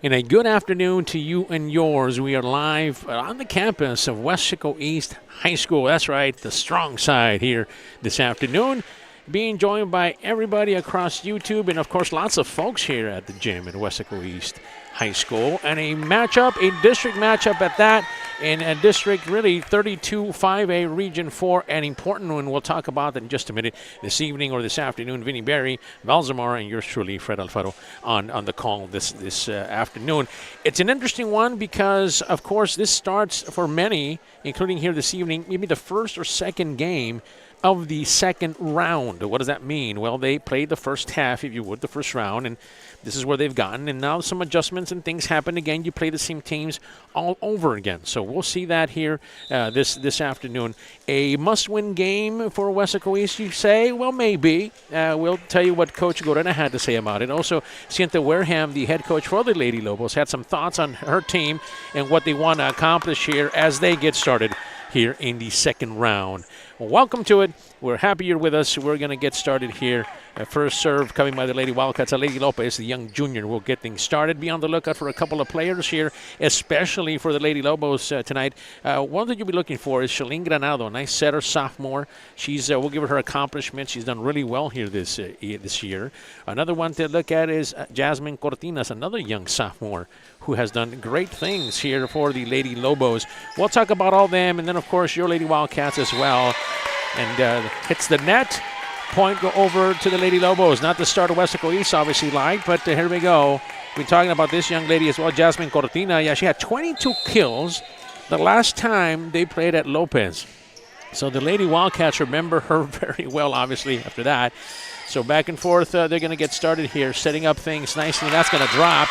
And a good afternoon to you and yours. We are live on the campus of Weslaco East High School. That's right, the strong side here this afternoon. Being joined by everybody across YouTube and, of course, lots of folks here at the gym at Weslaco East High School. And a matchup, a district matchup at that, in a district really 32-5A Region 4, an important one. We'll talk about that in just a minute. This evening or this afternoon, Vinny Berry, Valzamar, and yours truly, Fred Alfaro, on the call this afternoon. It's an interesting one because, of course, this starts for many, including here this evening, maybe the first or second game of the second round. What does that mean? Well, they played the first half, if you would, the first round, and this is where they've gotten. And now some adjustments and things happen again. You play the same teams all over again. So we'll see that here this afternoon. A must-win game for Weslaco East, you say? Well, maybe. We'll tell you what Coach Gorena had to say about it. Also, Cynthia Wareham, the head coach for the Lady Lobos, had some thoughts on her team and what they want to accomplish here as they get started here in the second round. Well, welcome to it. We're happy you're with us. We're going to get started here. First serve coming by the Lady Wildcats. Lady Lopez, the young junior, will get things started. Be on the lookout for a couple of players here, especially for the Lady Lobos tonight. One that you'll be looking for is Shalene Granado, nice setter, sophomore. We'll give her accomplishments. She's done really well here this year. Another one to look at is Jasmine Cortinas, another young sophomore who has done great things here for the Lady Lobos. We'll talk about all them, and then, of course, your Lady Wildcats as well. And hits the net. Point go over to the Lady Lobos. Not the start of Weslaco East, obviously, like, but here we go. We're talking about this young lady as well, Jasmine Cortina. Yeah, she had 22 kills the last time they played at Lopez. So the Lady Wildcats remember her very well, obviously, after that. So back and forth, they're going to get started here, setting up things nicely. That's going to drop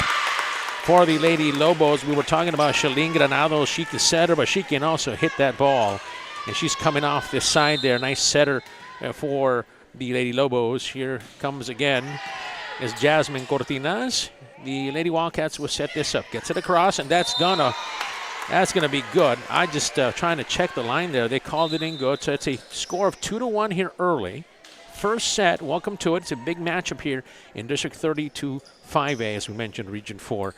for the Lady Lobos. We were talking about Shalene Granado. She can set her, but she can also hit that ball. And she's coming off this side there. Nice setter for the Lady Lobos. Here comes again is Jasmine Cortinas. The Lady Wildcats will set this up. Gets it across, and that's gonna be good. I just trying to check the line there. They called it in good. So it's a score of 2-1 here early. First set, welcome to it. It's a big matchup here in District 32-5A, as we mentioned, Region 4.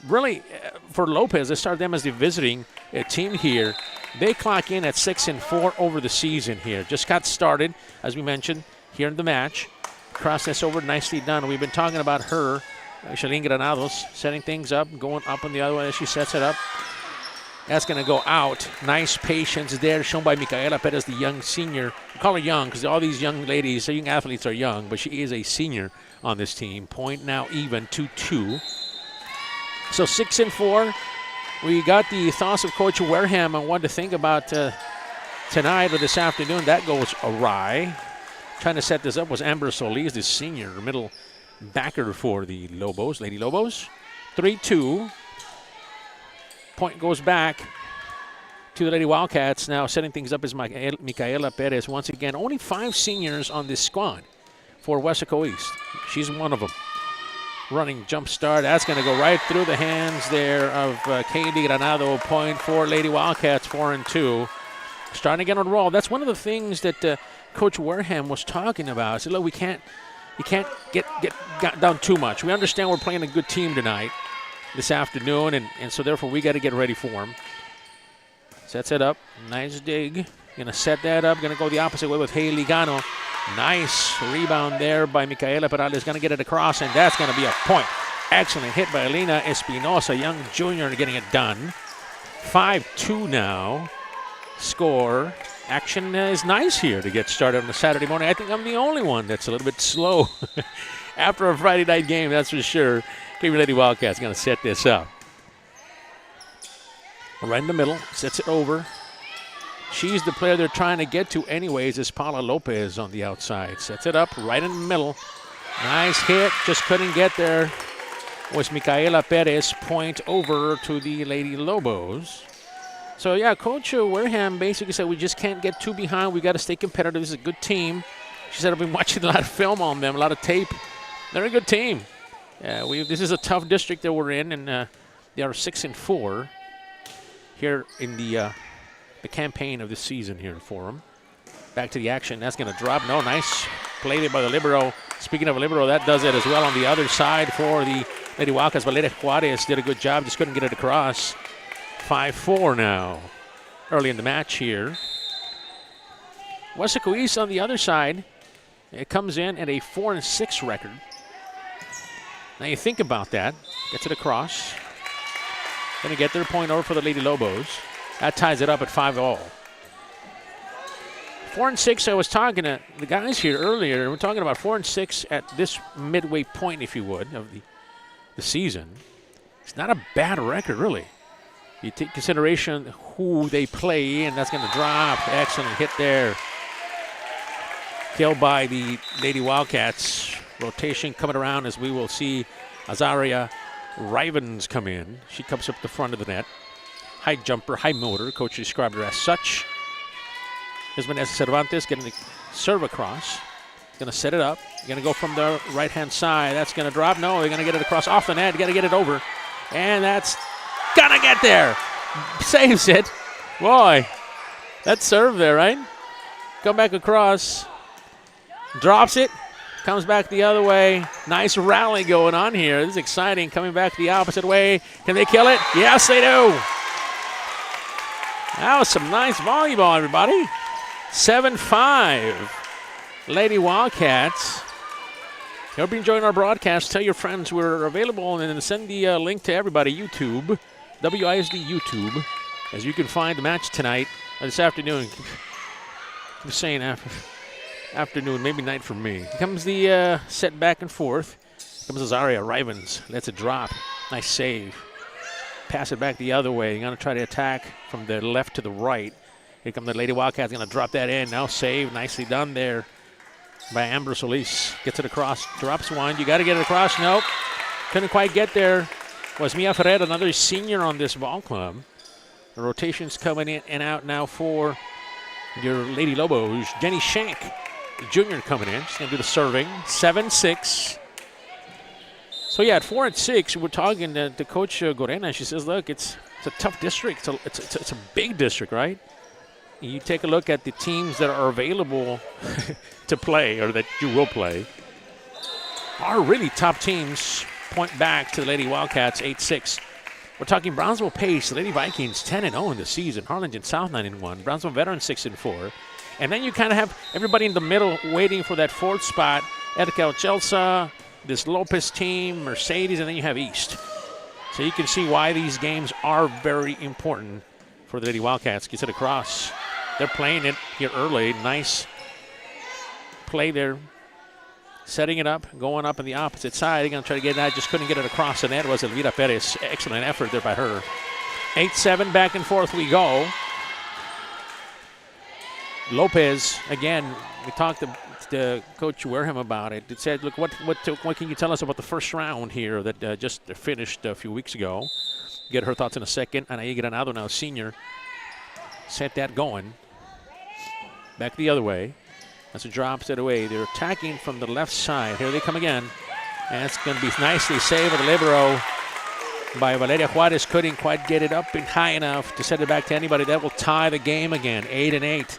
Really, for Lopez, they start them as the visiting team here. They clock in at 6-4 over the season here. Just got started, as we mentioned, here in the match. Cross this over, nicely done. We've been talking about her, Shalene Granados, setting things up, going up on the other way as she sets it up. That's going to go out. Nice patience there shown by Micaela Perez, the young senior. We call her young because all these young ladies, young athletes are young, but she is a senior on this team. Point now even 2-2. So 6-4. We got the thoughts of Coach Wareham on what to think about tonight or this afternoon. That goes awry. Trying to set this up was Amber Solis, the senior middle backer for the Lobos, Lady Lobos. 3-2. Point goes back to the Lady Wildcats. Now setting things up is Micaela Perez. Once again, only 5 seniors on this squad for Weslaco East. She's one of them. Running jump start. That's going to go right through the hands there of Katie Granado. Point for Lady Wildcats, 4-2. Starting to get on the roll. That's one of the things that Coach Wareham was talking about. I said, look, you can't get down too much. We understand we're playing a good team tonight, this afternoon, and so therefore we got to get ready for them. Sets it up. Nice dig. Going to set that up. Going to go the opposite way with Haley Gano. Nice rebound there by Micaela Perales. Going to get it across, and that's going to be a point. Excellent hit by Elena Espinosa, young junior, getting it done. 5-2 now. Score. Action is nice here to get started on a Saturday morning. I think I'm the only one that's a little bit slow after a Friday night game, that's for sure. Lady Wildcats going to set this up. Right in the middle. Sets it over. She's the player they're trying to get to anyways, is Paula Lopez on the outside. Sets it up right in the middle. Nice hit. Just couldn't get there. Was Micaela Perez. Point over to the Lady Lobos. So, yeah, Coach Wareham basically said we just can't get too behind. We got to stay competitive. This is a good team. She said I've been watching a lot of film on them, a lot of tape. They're a good team. This is a tough district that we're in, and they are 6-4 here in the campaign of this season here for them. Back to the action. That's going to drop. No, nice play there by the libero. Speaking of libero, that does it as well on the other side for the Lady Wildcats. Valeria Juarez did a good job, just couldn't get it across. 5-4 now, early in the match here. Weslaco East on the other side, it comes in at a 4-6 record. Now you think about that, gets it across. Going to get their point over for the Lady Lobos. That ties it up at 5-all. 4-6, I was talking to the guys here earlier. We're talking about 4-6 at this midway point, if you would, of the season. It's not a bad record, really. You take consideration who they play, and that's going to drop. Excellent hit there. Killed by the Lady Wildcats. Rotation coming around as we will see Azaria Rivens come in. She comes up the front of the net. High jumper, high motor. Coach described her as such. Here's Vanessa Cervantes getting the serve across. Going to set it up. Going to go from the right-hand side. That's going to drop. No, they're going to get it across off the net. Got to get it over. And that's going to get there. Saves it. Boy, that serve there, right? Come back across. Drops it. Comes back the other way. Nice rally going on here. This is exciting. Coming back the opposite way. Can they kill it? Yes, they do. That was some nice volleyball, everybody. 7-5. Lady Wildcats. Hope you're enjoying our broadcast. Tell your friends we're available and send the link to everybody. YouTube, WISD YouTube, as you can find the match tonight, this afternoon. I'm saying afternoon, maybe night for me. Here comes the set back and forth. Here comes Azaria Rivens. Lets it drop. Nice save. Pass it back the other way. You're going to try to attack from the left to the right. Here comes the Lady Wildcats. Going to drop that in. Now save. Nicely done there by Amber Solis. Gets it across. Drops one. You got to get it across. Nope. Couldn't quite get there. Was Mia Ferrer, another senior on this ball club. The rotations coming in and out now for your Lady Lobos. Jenny Shank, junior, coming in. She's going to do the serving. 7-6. So, yeah, at 4-6, we're talking to Coach Gorena. She says, look, it's a tough district. It's a big district, right? You take a look at the teams that are available to play or that you will play. Our really top teams point back to the Lady Wildcats, 8-6. We're talking Brownsville Pace, the Lady Vikings, 10-0 in the season. Harlingen South, 9-1. Brownsville Veterans, 6-4. And then you kind of have everybody in the middle waiting for that fourth spot. Edcal Chelsea, this Lopez team, Mercedes, and then you have East. So you can see why these games are very important for the Lady Wildcats. Gets it across. They're playing it here early. Nice play there. Setting it up, going up on the opposite side. They're going to try to get it out. Just couldn't get it across the net. Was Elvira Perez. Excellent effort there by her. 8-7, back and forth we go. Lopez, again, we talked to Coach Wareham about it. It said, look, what can you tell us about the first round here that just finished a few weeks ago? Get her thoughts in a second. Anaí Granado, now senior, set that going. Back the other way. As it drops it away. They're attacking from the left side. Here they come again. And it's going to be nicely saved with the libero by Valeria Juarez. Couldn't quite get it up and high enough to set it back to anybody. That will tie the game again, 8-8.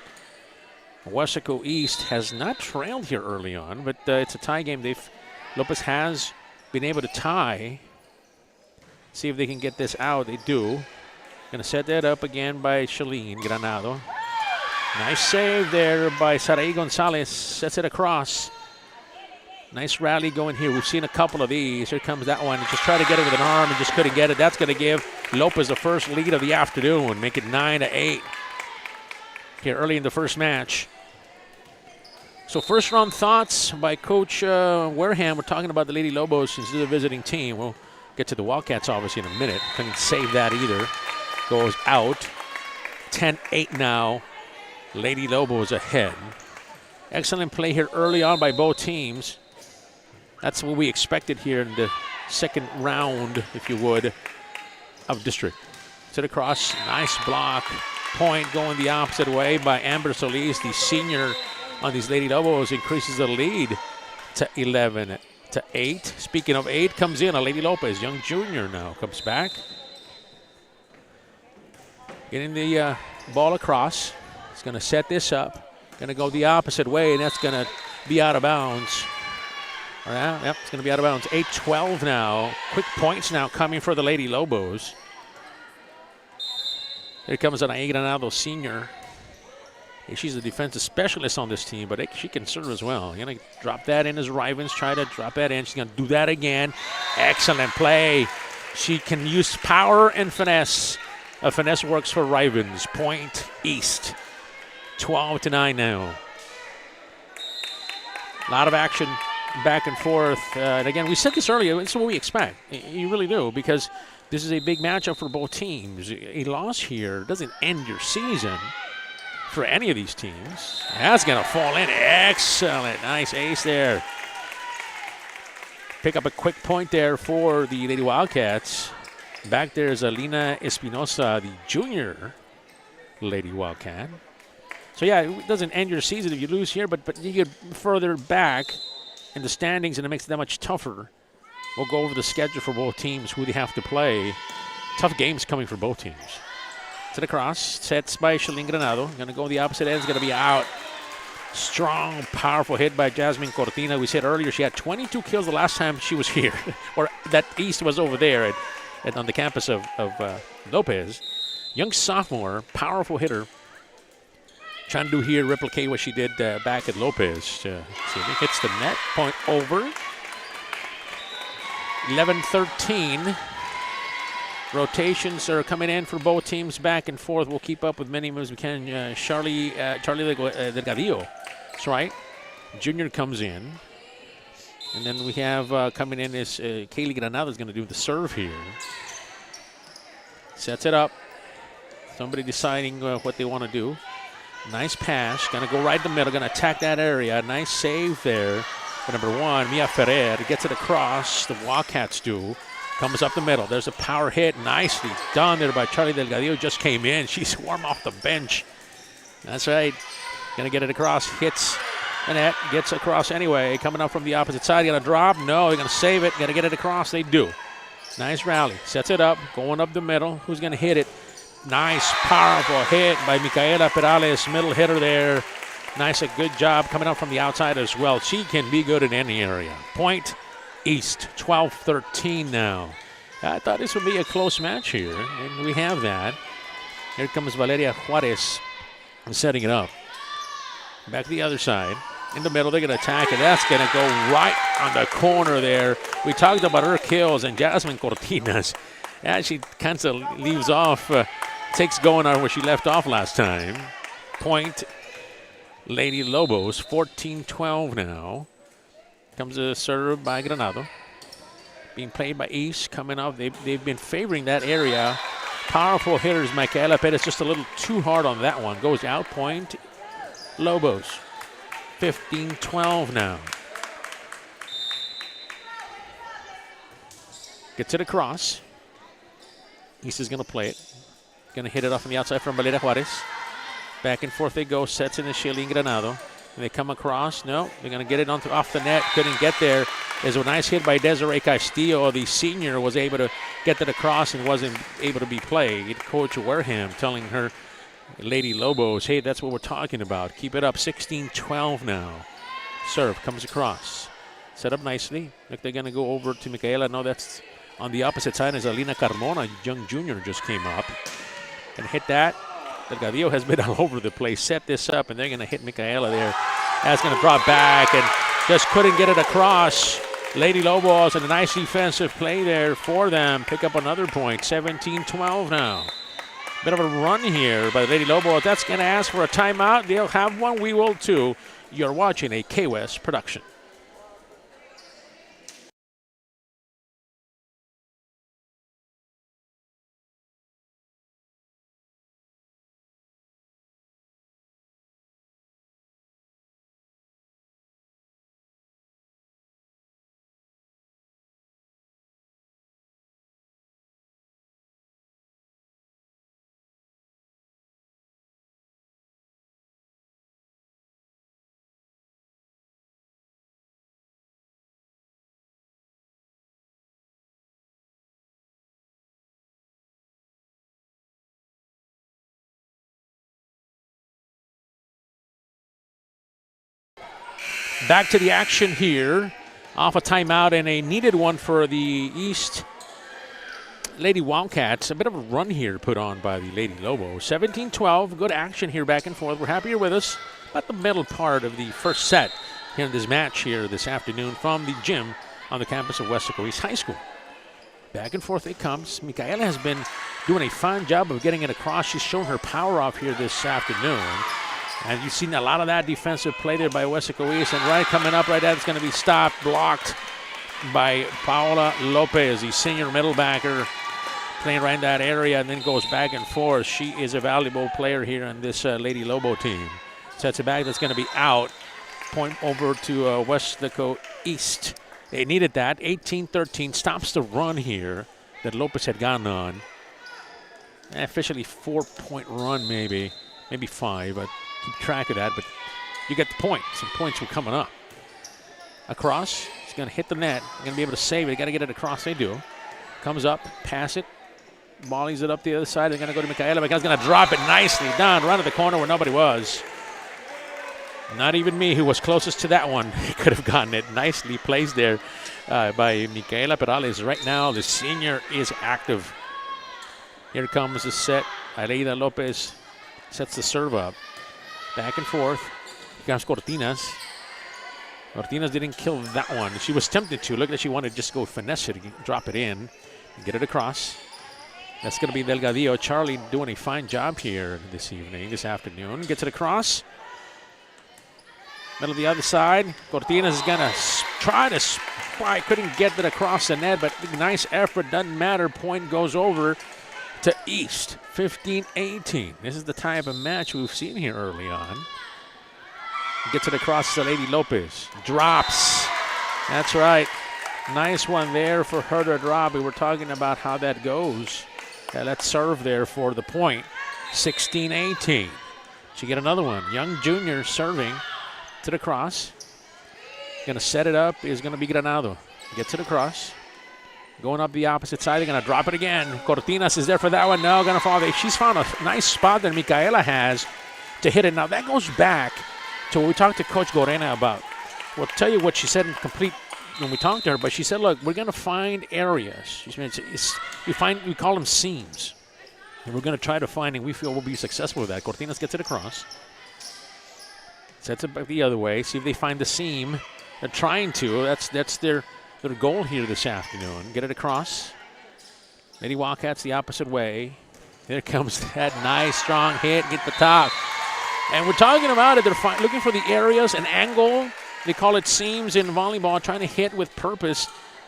Weslaco East has not trailed here early on, but it's a tie game. Lopez has been able to tie. See if they can get this out. They do. Going to set that up again by Shalene Granado. Nice save there by Sarai Gonzalez. Sets it across. Nice rally going here. We've seen a couple of these. Here comes that one. Just try to get it with an arm and just couldn't get it. That's going to give Lopez the first lead of the afternoon. Make it 9-8 here early in the first match. So first round thoughts by Coach Wareham. We're talking about the Lady Lobos since they're the visiting team. We'll get to the Wildcats obviously in a minute. Couldn't save that either. Goes out. 10-8 now. Lady Lobos ahead. Excellent play here early on by both teams. That's what we expected here in the second round, if you would, of district. Set across, nice block. Point going the opposite way by Amber Solis, the senior on these Lady Lobos, increases the lead to 11-8. Speaking of 8, comes in a Lady Lopez, young junior now, comes back. Getting the ball across. He's going to set this up. Going to go the opposite way, and that's going to be out of bounds. Yeah, yep, it's going to be out of bounds. 8-12 now. Quick points now coming for the Lady Lobos. Here comes an Granado senior. She's a defensive specialist on this team, but she can serve as well. Going to drop that in as Rivens try to drop that in. She's going to do that again. Excellent play. She can use power and finesse. Finesse works for Rivens. Point East. 12-9 now. A lot of action back and forth. And again, we said this earlier. It's what we expect. You really do, because this is a big matchup for both teams. A loss here doesn't end your season for any of these teams. That's going to fall in. Excellent. Nice ace there. Pick up a quick point there for the Lady Wildcats. Back there is Alina Espinosa, the junior Lady Wildcat. So, yeah, it doesn't end your season if you lose here, but you get further back in the standings, and it makes it that much tougher. We'll go over the schedule for both teams, who they have to play. Tough games coming for both teams. To the cross, sets by Shalene Granado. Going to go the opposite end, is going to be out. Strong, powerful hit by Jasmine Cortina. We said earlier she had 22 kills the last time she was here, or that East was over there on the campus of Lopez. Young sophomore, powerful hitter. Trying to do here, replicate what she did back at Lopez. See if it hits the net, point over. 11-13. Rotations are coming in for both teams back and forth. We'll keep up with many moves we can. Charlie Delgadillo, that's right. Junior comes in. And then we have coming in is Kaylee Granado is going to do the serve here. Sets it up. Somebody deciding what they want to do. Nice pass. Going to go right in the middle. Going to attack that area. Nice save there. For number 1, Mia Ferrer. Gets it across. The Wildcats do. Comes up the middle. There's a power hit. Nicely done there by Charlie Delgadillo. Just came in. She's warm off the bench. That's right. Going to get it across. Hits the net. Gets across anyway. Coming up from the opposite side. Going to drop. No, they're going to save it. Going to get it across. They do. Nice rally. Sets it up. Going up the middle. Who's going to hit it? Nice, powerful hit by Micaela Perales. Middle hitter there. Nice, a good job coming up from the outside as well. She can be good in any area. Point East, 12-13 now. I thought this would be a close match here, and we have that. Here comes Valeria Juarez setting it up. Back to the other side. In the middle, they're going to attack it. That's going to go right on the corner there. We talked about her kills and Jasmine Cortinas. Yeah, she kind of leaves off, takes going on where she left off last time. Point Lady Lobos, 14-12 now. Comes a serve by Granado. Being played by East, coming up. They've been favoring that area. Powerful hitters, Micaela Perez, just a little too hard on that one. Goes out, point Lobos. 15-12 now. Gets it across. East is going to play it. Going to hit it off on the outside from Valeria Juarez. Back and forth they go. Sets in the Shalene Granado. And they come across. No, they're going to get it off the net. Couldn't get there. There's a nice hit by Desiree Castillo. The senior was able to get it across and wasn't able to be played. Coach Wareham telling her Lady Lobos, hey, that's what we're talking about. Keep it up. 16-12 now. Serve comes across. Set up nicely. Look, they're going to go over to Micaela. No, that's on the opposite side is Alina Carmona, young junior, just came up and hit that. Delgadillo has been all over the place. Set this up, and they're going to hit Micaela there. That's going to drop back and just couldn't get it across. Lady Lobos and a nice defensive play there for them. Pick up another point. 17-12 now. Bit of a run here by the Lady Lobos. That's going to ask for a timeout. They'll have one. We will too. You're watching a KWES production. Back to the action here off a timeout and a needed one for the East Lady Wildcats. A bit of a run here put on by the Lady Lobos. 17-12, good action here back and forth. We're happy you're with us. About the middle part of the first set here in this match here this afternoon from the gym on the campus of Weslaco East High School. Back and forth it comes. Micaela has been doing a fine job of getting it across. She's shown her power off here this afternoon. And you've seen a lot of that defensive play there by Weslaco East. And right coming up right there, it's going to be stopped, blocked by Paola Lopez, the senior middle backer, playing right in that area and then goes back and forth. She is a valuable player here on this Lady Lobo team. Sets it back, that's going to be out. Point over to Weslaco East. They needed that. 18-13 stops the run here that Lopez had gone on. Officially 4-point run maybe 5. But keep track of that. But you get the point. Some points were coming up. Across. It's going to hit the net. They're going to be able to save it. They got to get it across. They do. Comes up. Pass it. Volleys it up the other side. They're going to go to Micaela. Micaela's going to drop it nicely down right at the corner where nobody was. Not even me, who was closest to that one, could have gotten it. Nicely placed there by Micaela Perales. Right now, the senior is active. Here comes the set. Aleida Lopez sets the serve up. Back and forth. Here comes Cortinas. Cortinas didn't kill that one. She was tempted to. Look like she wanted to just go finesse it, drop it in, and get it across. That's going to be Delgadillo. Charlie doing a fine job here this afternoon. Gets it across. Middle of the other side. Cortinas is going to try to spy. Couldn't get it across the net, but nice effort. Doesn't matter. Point goes over to East. 15-18. This is the type of match we've seen here early on. Gets it across to Lady Lopez. Drops. That's right. Nice one there for her to drop. We were talking about how that goes. Let's serve there for the point. 16-18. She get another one. Young junior serving. To the cross. Going to set it up is going to be Granado. Gets it across. Going up the opposite side. They're going to drop it again. Cortinas is there for that one. No, going to fall. She's found a nice spot that Micaela has to hit it. Now, that goes back to what we talked to Coach Gorena about. We'll tell you what she said in complete when we talked to her, but she said, look, we're going to find areas. She said, we call them seams. And we're going to try to find, and we feel we'll be successful with that. Cortinas gets it across. Sets it back the other way. See if they find the seam. They're trying to. That's their goal here this afternoon. Get it across. Lady Wildcats the opposite way. There comes that nice, strong hit. Get the top. And we're talking about it. They're looking for the areas, an angle. They call it seams in volleyball, trying to hit with purpose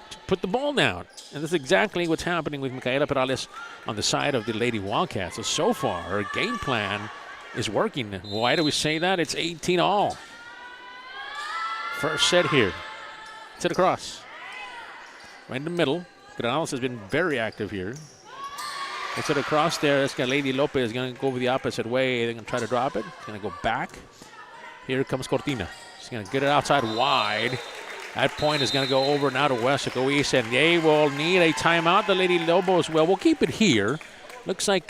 to put the ball down. And that's exactly what's happening with Micaela Perales on the side of the Lady Wildcats. So far, her game plan is working. Why do we say that? It's 18-all. First set here. Set across. Right in the middle. Granales has been very active here. Gets it across there. That's got Lady Lopez going to go the opposite way. They're going to try to drop it. It's going to go back. Here comes Cortina. She's going to get it outside wide. That point is going to go over now to Weslaco East, and they will need a timeout. The Lady Lobos, well, we'll keep it here. Looks like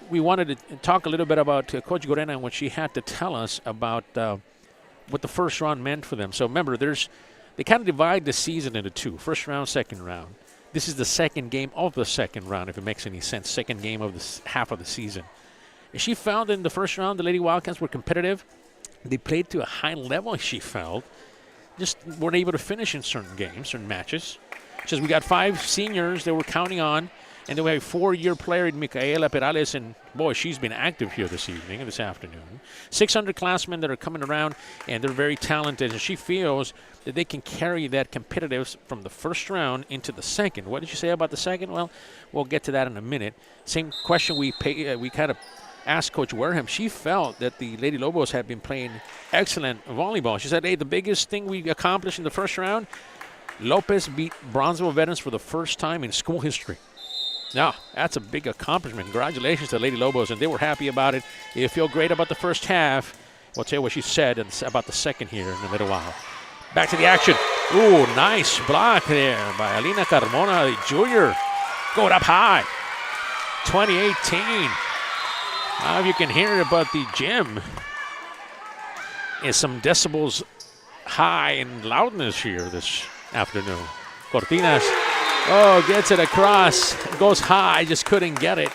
we wanted to talk a little bit about Coach Gorena and what she had to tell us about what the first round meant for them. So remember, they kind of divide the season into two, first round, second round. This is the second game of the second round, if it makes any sense, second game of the half of the season. And she found in the first round the Lady Wildcats were competitive. They played to a high level, she felt. Just weren't able to finish in certain games, certain matches. She says we got 5 seniors that we're counting on. And then we have a 4-year player in Micaela Perales, and boy, she's been active here this evening and this afternoon. 600 classmen that are coming around, and they're very talented, and she feels that they can carry that competitiveness from the first round into the second. What did you say about the second? Well, we'll get to that in a minute. Same question we kind of asked Coach Wareham. She felt that the Lady Lobos had been playing excellent volleyball. She said, hey, the biggest thing we accomplished in the first round, Lopez beat Brownsville Veterans for the first time in school history. Now, that's a big accomplishment. Congratulations to Lady Lobos, and they were happy about it. They feel great about the first half. We'll tell you what she said about the second here in a little while. Back to the action. Ooh, nice block there by Alina Carmona, the junior. Going up high. 2018. Now, if you can hear it, but the gym is some decibels high in loudness here this afternoon. Cortinas, gets it across, goes high, just couldn't get it.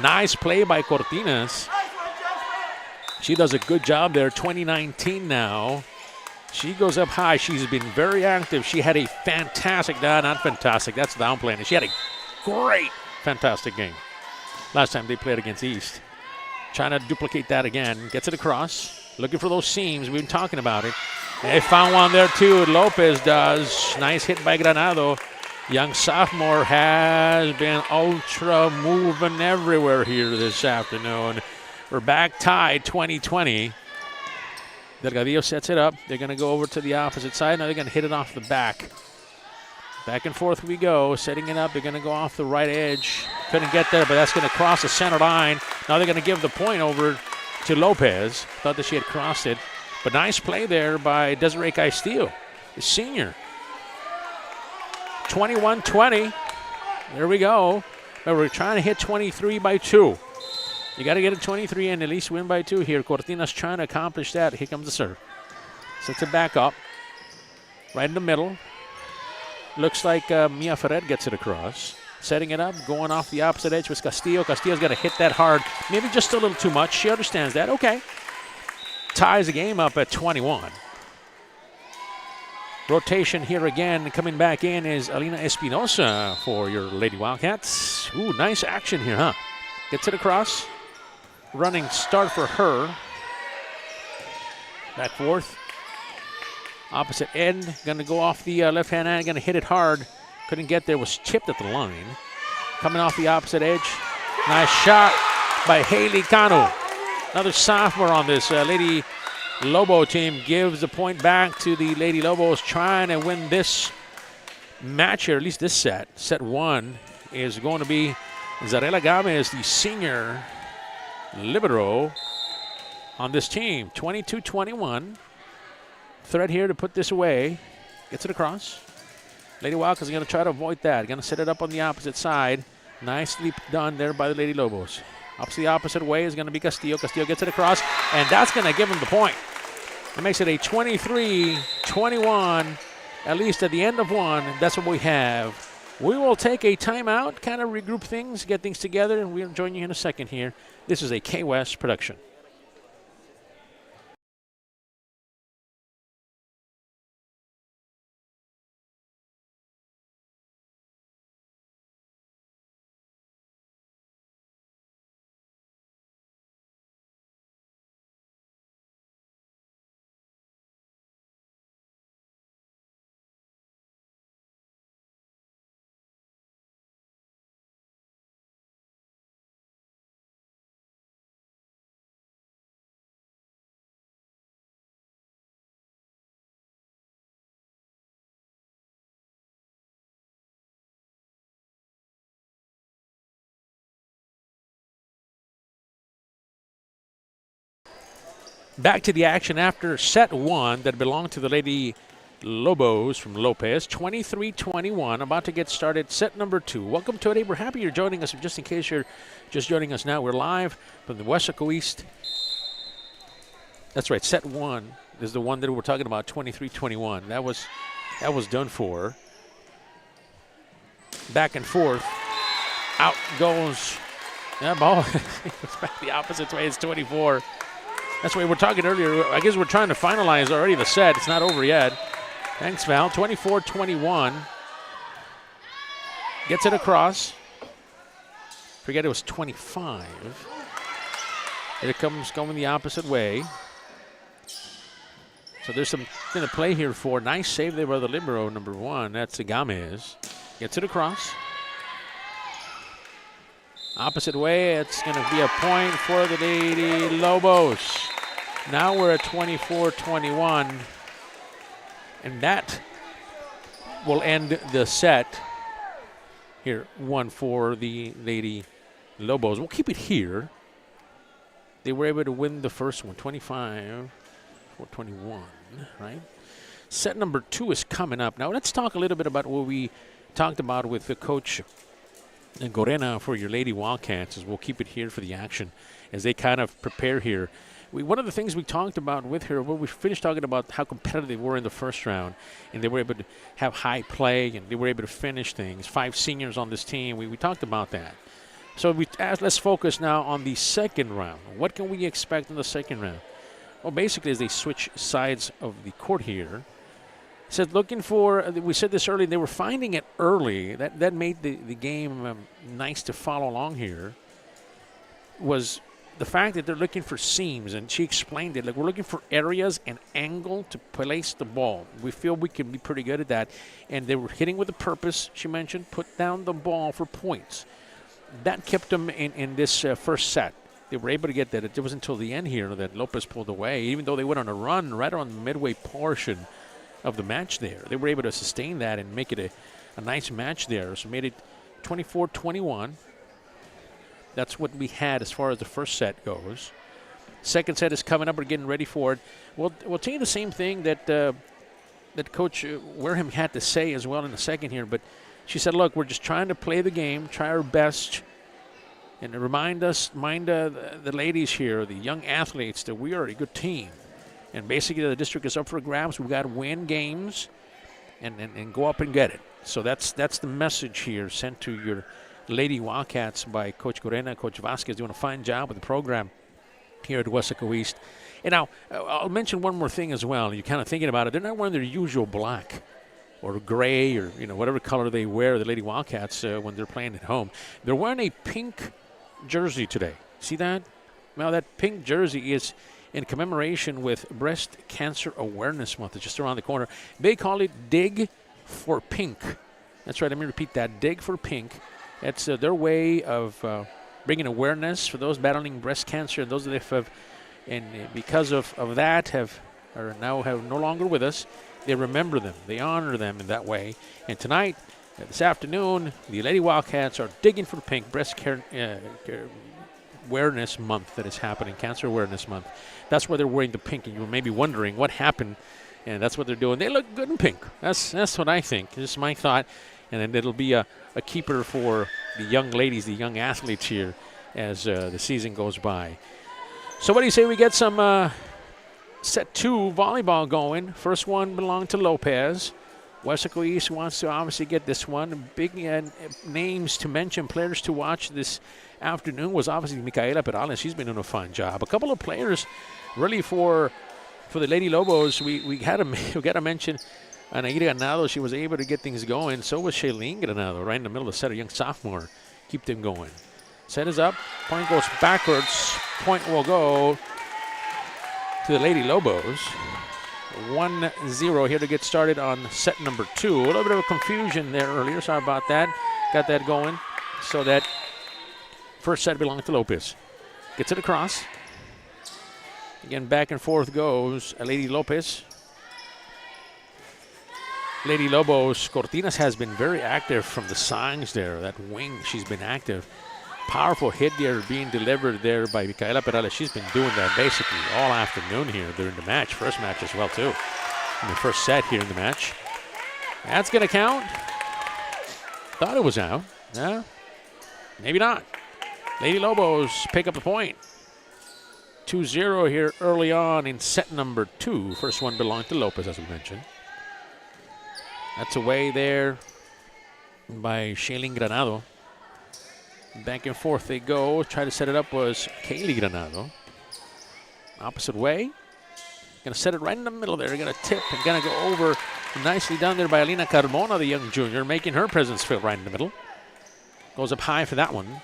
Nice play by Cortinas. She does a good job there, 2019 now. She goes up high. She's been very active. She had a fantastic, not fantastic, that's downplaying it. She had a great, fantastic game last time they played against East. Trying to duplicate that again. Gets it across. Looking for those seams. We've been talking about it. They found one there too. Lopez does. Nice hit by Granado. Young sophomore has been ultra moving everywhere here this afternoon. We're back tied 20-20. Delgadillo sets it up. They're going to go over to the opposite side. Now they're going to hit it off the back. Back and forth we go. Setting it up. They're going to go off the right edge. Couldn't get there, but that's going to cross the center line. Now they're going to give the point over to Lopez. Thought that she had crossed it. But nice play there by Desiree Castillo, the senior. 21-20. There we go. But we're trying to hit 23 by 2. You got to get a 23 and at least win by 2 here. Cortinas trying to accomplish that. Here comes the serve. Sets it back up. Right in the middle. Looks like Mia Ferrer gets it across. Setting it up, going off the opposite edge with Castillo. Castillo's got to hit that hard. Maybe just a little too much. She understands that. Okay. Ties the game up at 21. Rotation here again. Coming back in is Alina Espinosa for your Lady Wildcats. Ooh, nice action here, huh? Gets it across. Running start for her. Back forth. Opposite end. Going to go off the left-hand end. Going to hit it hard. Couldn't get there. Was chipped at the line. Coming off the opposite edge. Nice shot by Haley Cano. Another sophomore on this Lady Lobo team. Gives the point back to the Lady Lobos. Trying to win this match here. At least this set. Set 1 is going to be Zarela Gomez, the senior libero on this team. 22-21. Threat here to put this away. Gets it across. Lady Wildcats is going to try to avoid that. Going to set it up on the opposite side. Nicely done there by the Lady Lobos. Up to the opposite way is going to be Castillo. Castillo gets it across, and that's going to give him the point. It makes it a 23-21, at least at the end of 1. That's what we have. We will take a timeout, kind of regroup things, get things together, and we'll join you in a second here. This is a KWES production. Back to the action after set 1 that belonged to the Lady Lobos from Lopez. 23-21, about to get started. Set number 2. Welcome to it. We're happy you're joining us. Just in case you're just joining us now, we're live from the Weslaco East. That's right, set 1 is the one that we're talking about, 23-21. That was done for. Back and forth. Out goes that ball. It's back the opposite way. It's 24. That's why we were talking earlier. I guess we're trying to finalize already the set. It's not over yet. Thanks, Val. 24-21. Gets it across. Forget it was 25. And it comes going the opposite way. So there's something to play here for. Nice save there by the libero, number 1. That's Gomez. Gets it across. Opposite way. It's going to be a point for the Lady Lobos. Now we're at 24-21. And that will end the set. Here, 1 for the Lady Lobos. We'll keep it here. They were able to win the first one, 25-21, right? Set number 2 is coming up. Now let's talk a little bit about what we talked about with the coach Gorena for your Lady Wildcats, as we'll keep it here for the action as they kind of prepare here. one of the things we talked about with her, well, we finished talking about how competitive they were in the first round, and they were able to have high play, and they were able to finish things. 5 seniors on this team. We talked about that. So let's focus now on the second round. What can we expect in the second round? Well, basically, as they switch sides of the court here, said looking for, we said this earlier, they were finding it early. That made the game nice to follow along here, was the fact that they're looking for seams. And she explained it, like, we're looking for areas and angle to place the ball. We feel we can be pretty good at that. And they were hitting with a purpose, she mentioned, put down the ball for points. That kept them in this first set. They were able to get that. It wasn't until the end here that Lopez pulled away, even though they went on a run right on the midway portion of the match there. They were able to sustain that and make it a nice match there. So made it 24-21. That's what we had as far as the first set goes. Second set is coming up. We're getting ready for it. We'll tell you the same thing that Coach Wareham had to say as well in the second here. But she said, look, we're just trying to play the game, try our best, and remind the ladies here, the young athletes, that we are a good team. And basically the district is up for grabs. We've got to win games and go up and get it. So that's the message here sent to your Lady Wildcats by Coach Corena, Coach Vasquez, doing a fine job with the program here at Weslaco East. And now I'll mention one more thing as well. You're kind of thinking about it. They're not wearing their usual black or gray or whatever color they wear, the Lady Wildcats, when they're playing at home. They're wearing a pink jersey today. See that? Now that pink jersey is in commemoration with Breast Cancer Awareness Month. It's just around the corner. They call it Dig for Pink. That's right. Let me repeat that. Dig for Pink. That's their way of bringing awareness for those battling breast cancer and those that have, and because of that are no longer with us. They remember them. They honor them in that way. And tonight, this afternoon, the Lady Wildcats are digging for pink. Breast Awareness Month that is happening, Cancer Awareness Month. That's why they're wearing the pink, and you were maybe wondering what happened, and that's what they're doing. They look good in pink. That's what I think. This is my thought, and then it'll be a keeper for the young ladies, the young athletes here as the season goes by. So what do you say we get some set 2 volleyball going? First one belonged to Lopez. Weslaco East wants to obviously get this one. Big names to mention, players to watch this afternoon was obviously Micaela Perales. She's been doing a fine job. A couple of players really for the Lady Lobos. We got to mention Anaíra Granado. She was able to get things going. So was Shailene Granado right in the middle of the set, a young sophomore. Keep them going. Set is up. Point goes backwards. Point will go to the Lady Lobos. 1-0 here to get started on set number 2. A little bit of a confusion there earlier. Sorry about that. Got that going. So that first set belongs to Lopez. Gets it across. Again, back and forth goes Lady Lopez. Lady Lobos, Cortinas has been very active from the signs there. That wing, she's been active. Powerful hit there being delivered there by Micaela Perales. She's been doing that basically all afternoon here during the match. First match as well, too. In the first set here in the match. That's going to count. Thought it was out. Yeah, maybe not. Lady Lobos pick up the point. 2-0 here early on in set number 2. First one belonged to Lopez, as we mentioned. That's away there by Shailene Granado. Back and forth they go. Try to set it up was Kaylee Granado. Opposite way. Going to set it right in the middle there. Going to tip and going to go over nicely down there by Alina Carmona, the young junior, making her presence felt right in the middle. Goes up high for that one.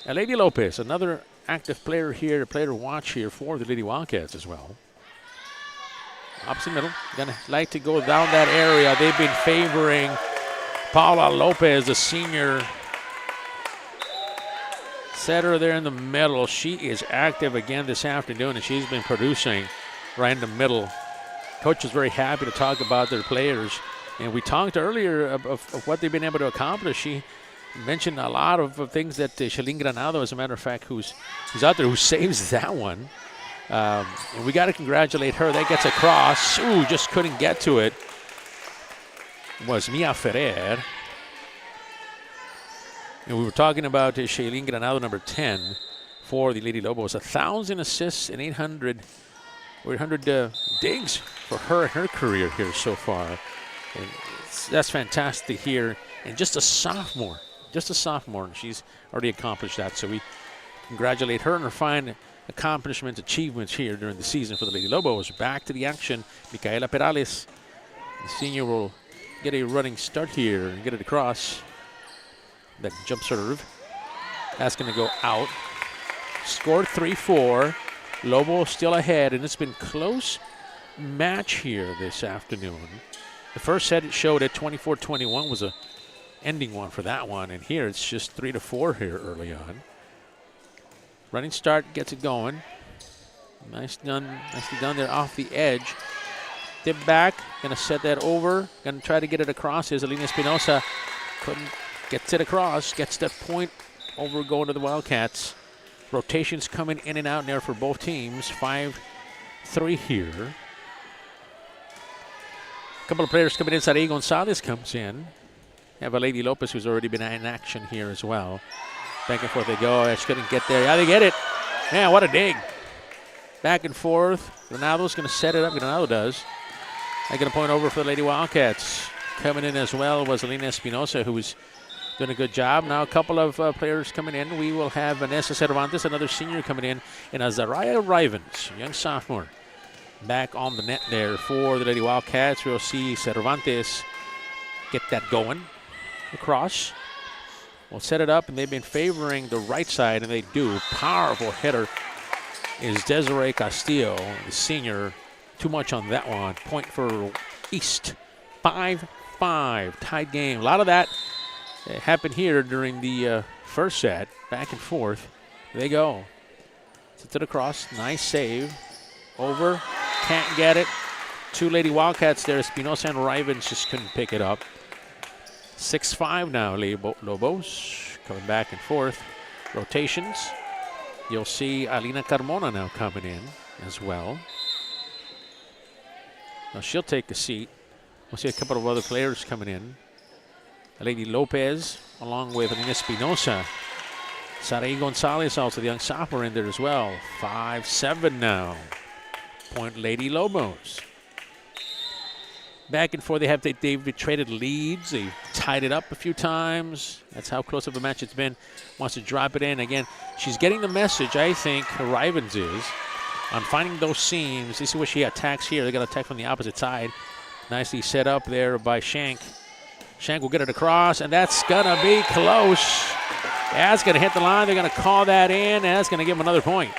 Lady Lopez, another active player here, a player to watch here for the Lady Wildcats as well. Opposite middle. Going to like to go down that area. They've been favoring Paula Lopez, the senior setter there in the middle. She is active again this afternoon, and she's been producing right in the middle. Coach is very happy to talk about their players. And we talked earlier of what they've been able to accomplish. She mentioned a lot of things that Shailene Granado, as a matter of fact, who's out there, who saves that one. And we got to congratulate her. That gets across. Ooh, just couldn't get to it. Was Mia Ferrer. And we were talking about Shailene Granado, number 10, for the Lady Lobos. 1,000 assists and 800 digs for her in her career here so far. And that's fantastic here. And just a sophomore, and she's already accomplished that. So we congratulate her on her fine accomplishments, achievements here during the season for the Lady Lobos. Back to the action. Micaela Perales, the senior, will get a running start here and get it across. That jump serve. That's going to go out. Scored 3-4. Lobo still ahead, and it's been close match here this afternoon. The first set it showed at 24-21 was a ending one for that one, and here it's just 3-4 here early on. Running start gets it going. Nicely done there off the edge. Tip back, gonna set that over. Gonna try to get it across. Here's Alina Espinosa. Couldn't get it across. Gets that point over going to the Wildcats. Rotations coming in and out there for both teams. 5-3 here. A couple of players coming in. Sarai Gonzalez comes in. Have a Lady Lopez who's already been in action here as well. Back and forth they go. She couldn't get there. Yeah, they get it. Man, what a dig. Back and forth. Granado's going to set it up. Granado does. I get a point over for the Lady Wildcats. Coming in as well was Alina Espinosa, who was doing a good job. Now a couple of players coming in. We will have Vanessa Cervantes, another senior, coming in, and Azariah Rivens, young sophomore, back on the net there for the Lady Wildcats. We'll see Cervantes get that going across. We'll set it up, and they've been favoring the right side, and they do. Powerful hitter is Desiree Castillo, the senior. Too much on that one. Point for East. 5-5, tied game. A lot of that happened here during the first set. Back and forth. They go. Sets it across. Nice save. Over. Can't get it. Two Lady Wildcats there. Espinosa and Rivens just couldn't pick it up. 6-5 now, Lobos. Coming back and forth. Rotations. You'll see Alina Carmona now coming in as well. Now she'll take a seat. We'll see a couple of other players coming in. Lady Lopez, along with Alina Espinosa. Sarai Gonzalez, also the young sophomore, in there as well. 5-7 now. Point Lady Lobos. Back and forth, they've traded leads. They've tied it up a few times. That's how close of a match it's been. Wants to drop it in. Again, she's getting the message, I think, Rivens is, on finding those seams. This is where she attacks here. They got to attack from the opposite side. Nicely set up there by Shank. Shank will get it across, and that's going to be close. That's going to hit the line. They're going to call that in, and that's going to give them another point.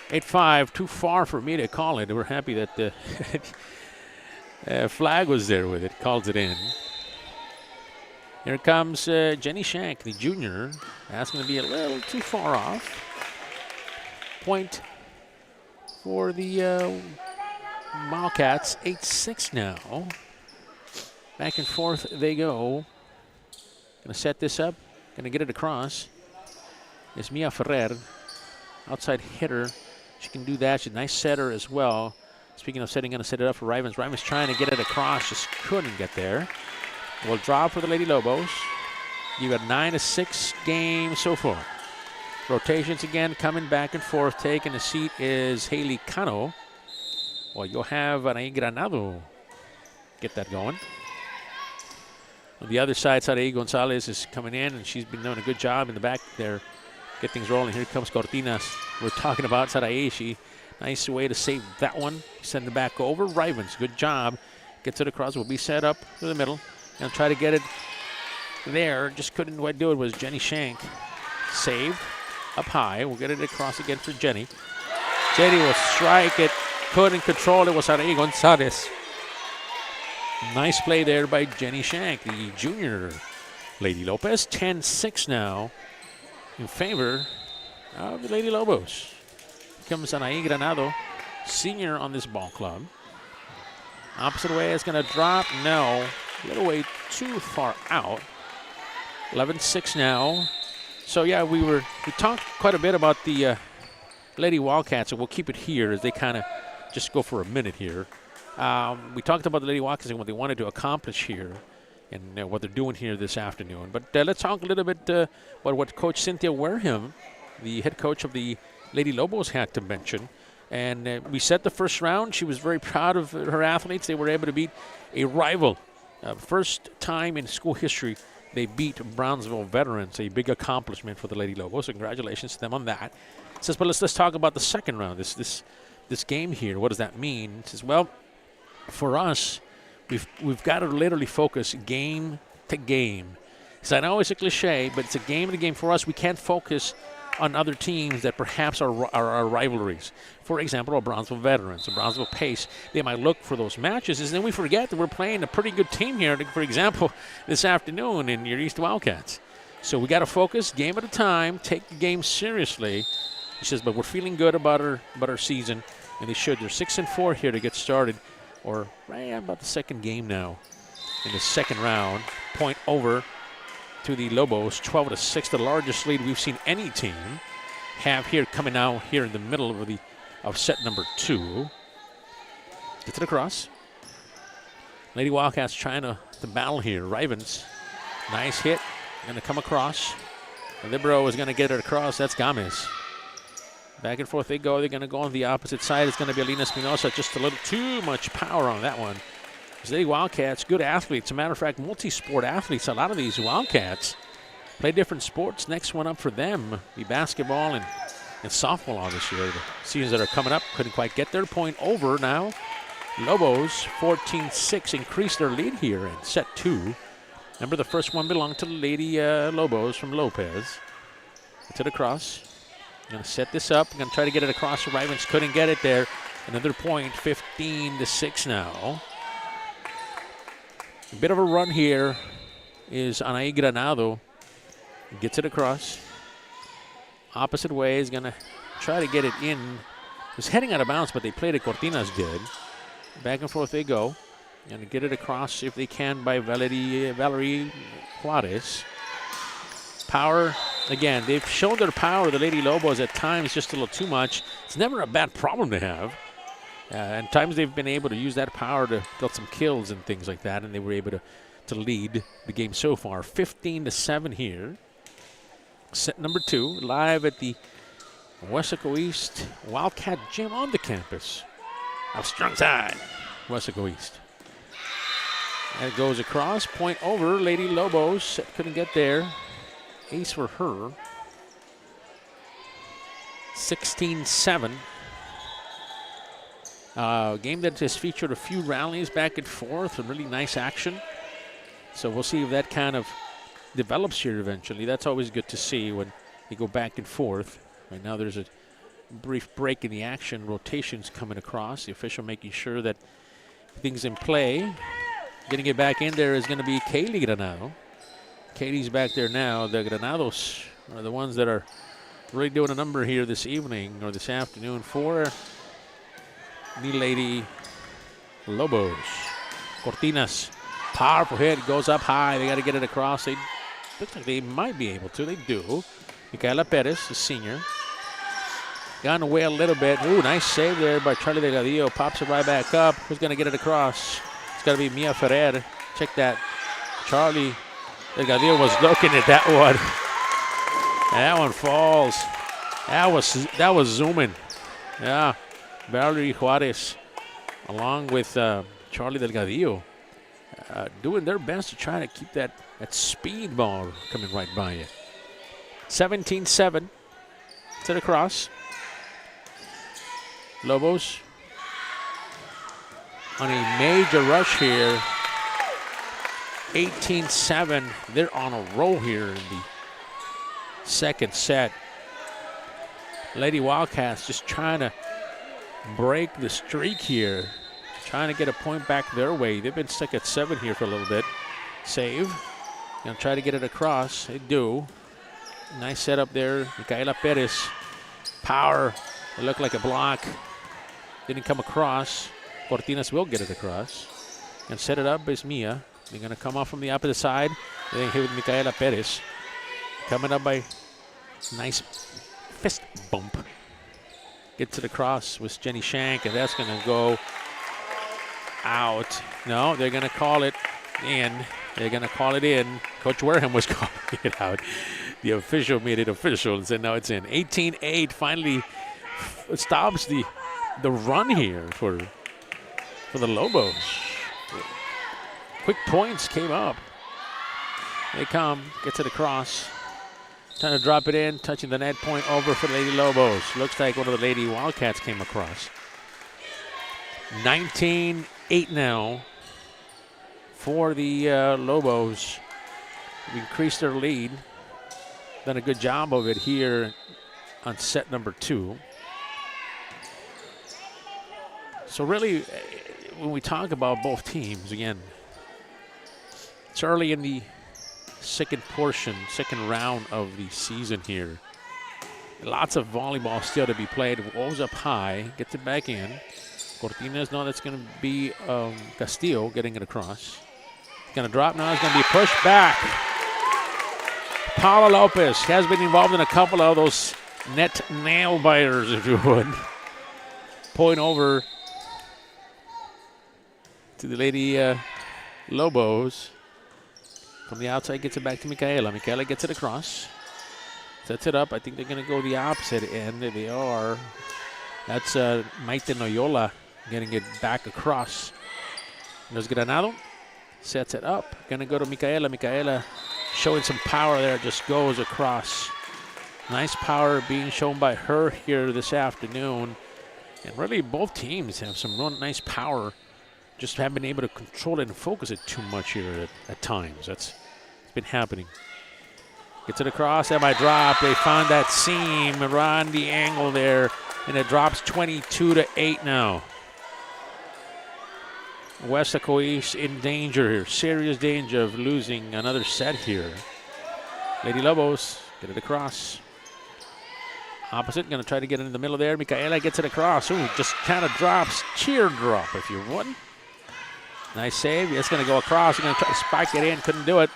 8-5, too far for me to call it. We're happy that the flag was there with it. Calls it in. Here comes Jenny Shank, the junior. That's going to be a little too far off. Point for the Wildcats. 8-6 now. Back and forth they go. Going to set this up. Going to get it across. It's Mia Ferrer. Outside hitter. She can do that. She's a nice setter as well. Speaking of setting, going to set it up for Rivens. Rivens trying to get it across. Just couldn't get there. Will drop for the Lady Lobos. You got 9-6 game so far. Rotations again coming back and forth. Taking the seat is Haley Cano. Well, you'll have Anaí Granado get that going. On the other side, Sarai Gonzalez is coming in, and she's been doing a good job in the back there. Get things rolling. Here comes Cortinas. We're talking about Sarai. Nice way to save that one. Send it back over. Rivens, good job. Gets it across. Will be set up to the middle. And try to get it there. Just couldn't quite do it. Was Jenny Shank. Saved. Up high. We'll get it across again for Jenny. Jenny will strike it. Couldn't control it. Was Sarai Gonzalez. Nice play there by Jenny Shank, the junior Lady Lopez. 10-6 now in favor of the Lady Lobos. Here comes Anaí Granado, senior on this ball club. Opposite way, it's going to drop. No, a little way too far out. 11-6 now. So yeah, we talked quite a bit about the Lady Wildcats, and we'll keep it here as they kind of just go for a minute here. We talked about the Lady Wildcats and what they wanted to accomplish here and what they're doing here this afternoon. But let's talk a little bit about what Coach Cynthia Wareham the head coach of the Lady Lobos, had to mention. And we said the first round, she was very proud of her athletes. They were able to beat a rival. First time in school history they beat Brownsville veterans, a big accomplishment for the Lady Lobos. So congratulations to them on that. It says, but let's talk about the second round, this game here. What does that mean? It says, well, for us, we've got to literally focus game to game. So I know it's a cliche, but it's a game to game. For us, we can't focus on other teams that perhaps are our rivalries. For example, our Brownsville veterans, the Brownsville Pace, they might look for those matches, and then we forget that we're playing a pretty good team here, for example, this afternoon in your East Wildcats. So we got to focus game at a time, take the game seriously. He says, but we're feeling good about our season, and they should. They're 6-4 here to get started, or right about the second game now in the second round. Point over to the Lobos, 12-6, the largest lead we've seen any team have here, coming out here in the middle of set number 2. Gets it across. Lady Wildcats trying to battle here. Rivens, nice hit, going to come across. The libero is going to get it across. That's Gomez. Back and forth they go. They're going to go on the opposite side. It's going to be Alina Espinosa. Just a little too much power on that one. Lady Wildcats, good athletes. As a matter of fact, multi-sport athletes. A lot of these Wildcats play different sports. Next one up for them, the basketball and softball, obviously. The seasons that are coming up couldn't quite get their point over now. Lobos, 14-6, increased their lead here in set 2. Remember, the first one belonged to the Lady Lobos from Lopez. Gets it across. Going to set this up. Going to try to get it across. The Rivens couldn't get it there. Another point, 15-6 now. A bit of a run here is Anaí Granado. Gets it across. Opposite way is going to try to get it in. It was heading out of bounds, but they played it. Cortinas did. Back and forth they go. Going to get it across if they can by Valerie Juarez. Power. Again, they've shown their power, the Lady Lobos, at times just a little too much. It's never a bad problem to have. And times they've been able to use that power to get some kills and things like that, and they were able to lead the game so far. 15-7 here. Set number 2, live at the Weslaco East Wildcat Gym on the campus of Strongside, Weslaco East. And it goes across, point over. Lady Lobos couldn't get there. Ace for her. 16-7. Game that has featured a few rallies back and forth, and really nice action. So we'll see if that kind of develops here eventually. That's always good to see when you go back and forth. Right now there's a brief break in the action. Rotations coming across. The official making sure that things in play. Getting it back in there is going to be Kaylee Granado. Katie's back there now. The Granados are the ones that are really doing a number here this evening or this afternoon for the Lady Lobos. Cortinas, powerful hit, goes up high. They got to get it across. They looks like they might be able to. They do. Micaela Perez, the senior. Gone away a little bit. Ooh, nice save there by Charlie Delgadillo. Pops it right back up. Who's going to get it across? It's got to be Mia Ferrer. Check that. Charlie Delgadillo was looking at that one. And that one falls. That was zooming. Yeah. Valerie Juarez along with Charlie Delgadillo doing their best to try to keep that speed ball coming right by you. 17-7. Set across. Lobos on a major rush here. 18-7. They're on a roll here in the second set. Lady Wildcats just trying to break the streak here. Trying to get a point back their way. They've been stuck at 7 here for a little bit. Save. Gonna try to get it across. They do. Nice setup there. Micaela Perez. Power. It looked like a block. Didn't come across. Cortinas will get it across. And set it up is Mia. They're going to come off from the opposite side. They're here with Micaela Perez. Coming up by nice fist bump. Gets it across with Jenny Shank, and that's going to go out. No, they're going to call it in. They're going to call it in. Coach Wareham was calling it out. The official made it official and said, no, it's in. 18-8 finally stops the run here for the Lobos. Quick points came up. They come, gets it across. Trying to drop it in, touching the net, point over for the Lady Lobos. Looks like one of the Lady Wildcats came across. 19-8 now for the Lobos. We've increased their lead. Done a good job of it here on set number 2. So really, when we talk about both teams, again, it's early in the second round of the season here. Lots of volleyball still to be played. Goes up high, gets it back in. Cortines, no, that's going to be Castillo getting it across. Going to drop now, it's going to be pushed back. Paula Lopez has been involved in a couple of those net nail biters, if you would. Point over to the Lady Lobos. From the outside, gets it back to Micaela. Micaela gets it across. Sets it up. I think they're going to go the opposite end. They are. That's Maite Noyola getting it back across. There's Granado. Sets it up. Going to go to Micaela. Micaela showing some power there. Just goes across. Nice power being shown by her here this afternoon. And really, both teams have some real nice power. Just haven't been able to control it and focus it too much here at times. It's been happening. Gets it across, that might drop. They found that seam around the angle there, and it drops 22-8 now. Weslaco East in danger here, serious danger of losing another set here. Lady Lobos get it across. Opposite, going to try to get it in the middle there. Micaela gets it across. Ooh, just kind of drops, teardrop if you would. Nice save. It's going to go across. They're going to try to spike it in. Couldn't do it.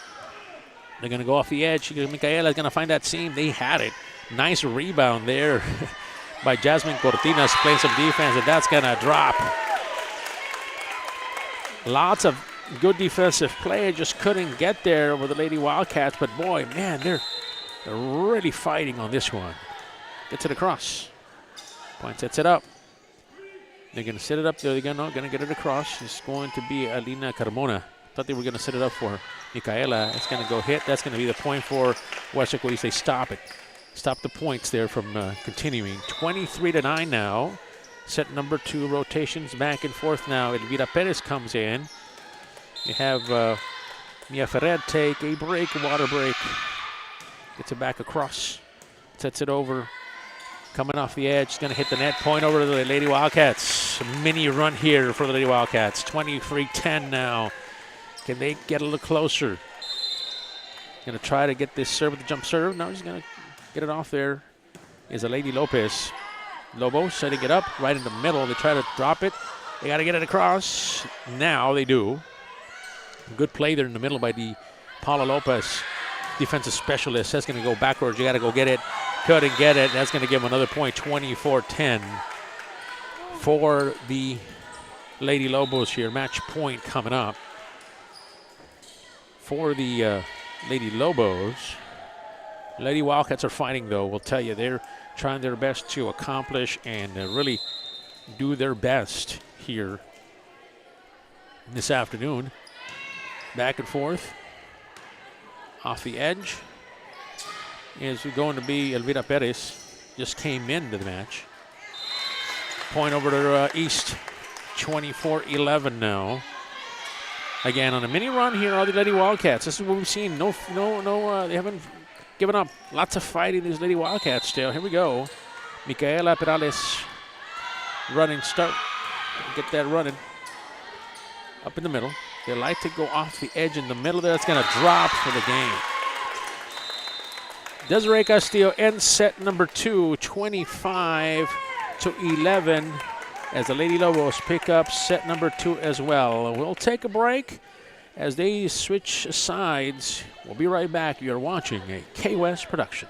They're going to go off the edge. Micaela is going to find that seam. They had it. Nice rebound there by Jasmine Cortinas playing some defense, and that's going to drop. Lots of good defensive play. Just couldn't get there with the Lady Wildcats. But, boy, man, they're really fighting on this one. Gets it across. Point sets it up. They're going to set it up there. They're going to get it across. It's going to be Alina Carmona. Thought they were going to set it up for Micaela. It's going to go hit. That's going to be the point for Weslaco East. They stop it. Stop the points there from continuing. 23-9 now. Set number 2. Rotations back and forth now. Elvira Perez comes in. You have Mia Ferrer take a break, water break. Gets it back across. Sets it over. Coming off the edge, going to hit the net. Point over to the Lady Wildcats. A mini run here for the Lady Wildcats. 23-10 now. Can they get a little closer? Going to try to get this serve with the jump serve. No, he's going to get it off there. Is a Lady Lopez. Lobos setting it up right in the middle. They try to drop it. They got to get it across. Now they do. Good play there in the middle by the Paula Lopez, defensive specialist. That's going to go backwards. You got to go get it. Couldn't get it. That's going to give them another point, 24-10 for the Lady Lobos here. Match point coming up for the Lady Lobos. Lady Wildcats are fighting, though. We'll tell you, they're trying their best to accomplish and really do their best here this afternoon. Back and forth. Off the edge is going to be Elvira Perez. Just came into the match. Point over to East. 24-11 now. Again, on a mini run here are the Lady Wildcats. This is what we've seen. No, they haven't given up. Lots of fighting these Lady Wildcats still. Here we go. Micaela Perales running. Start. Get that running. Up in the middle. They like to go off the edge in the middle there. It's going to drop for the game. Desiree Castillo ends set number 2, 25-11, as the Lady Lobos pick up set number 2 as well. We'll take a break as they switch sides. We'll be right back. You're watching a KWES production.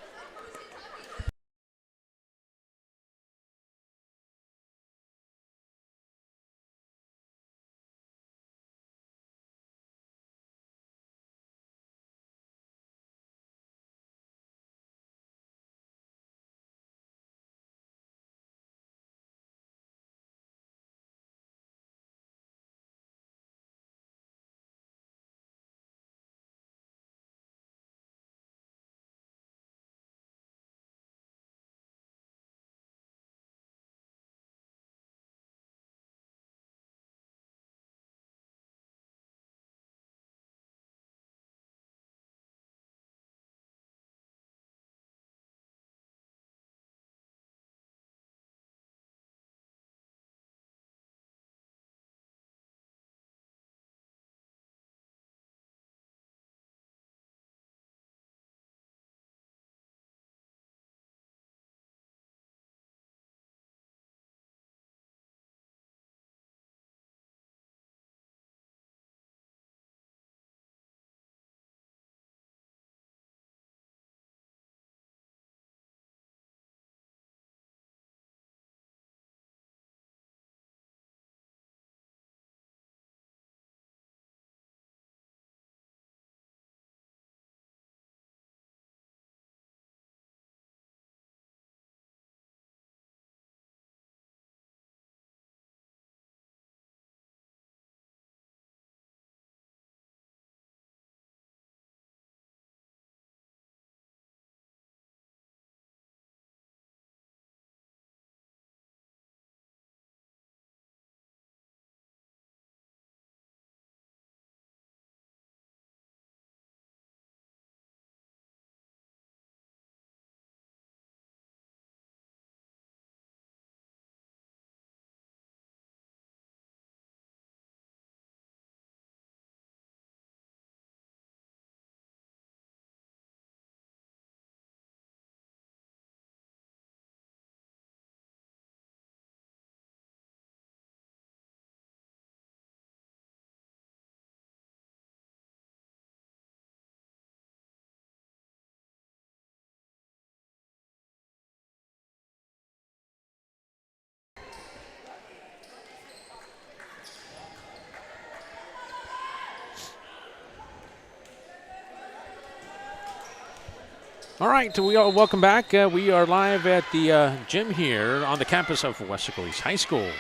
All right, welcome back. We are live at the gym here on the campus of Weslaco East High School.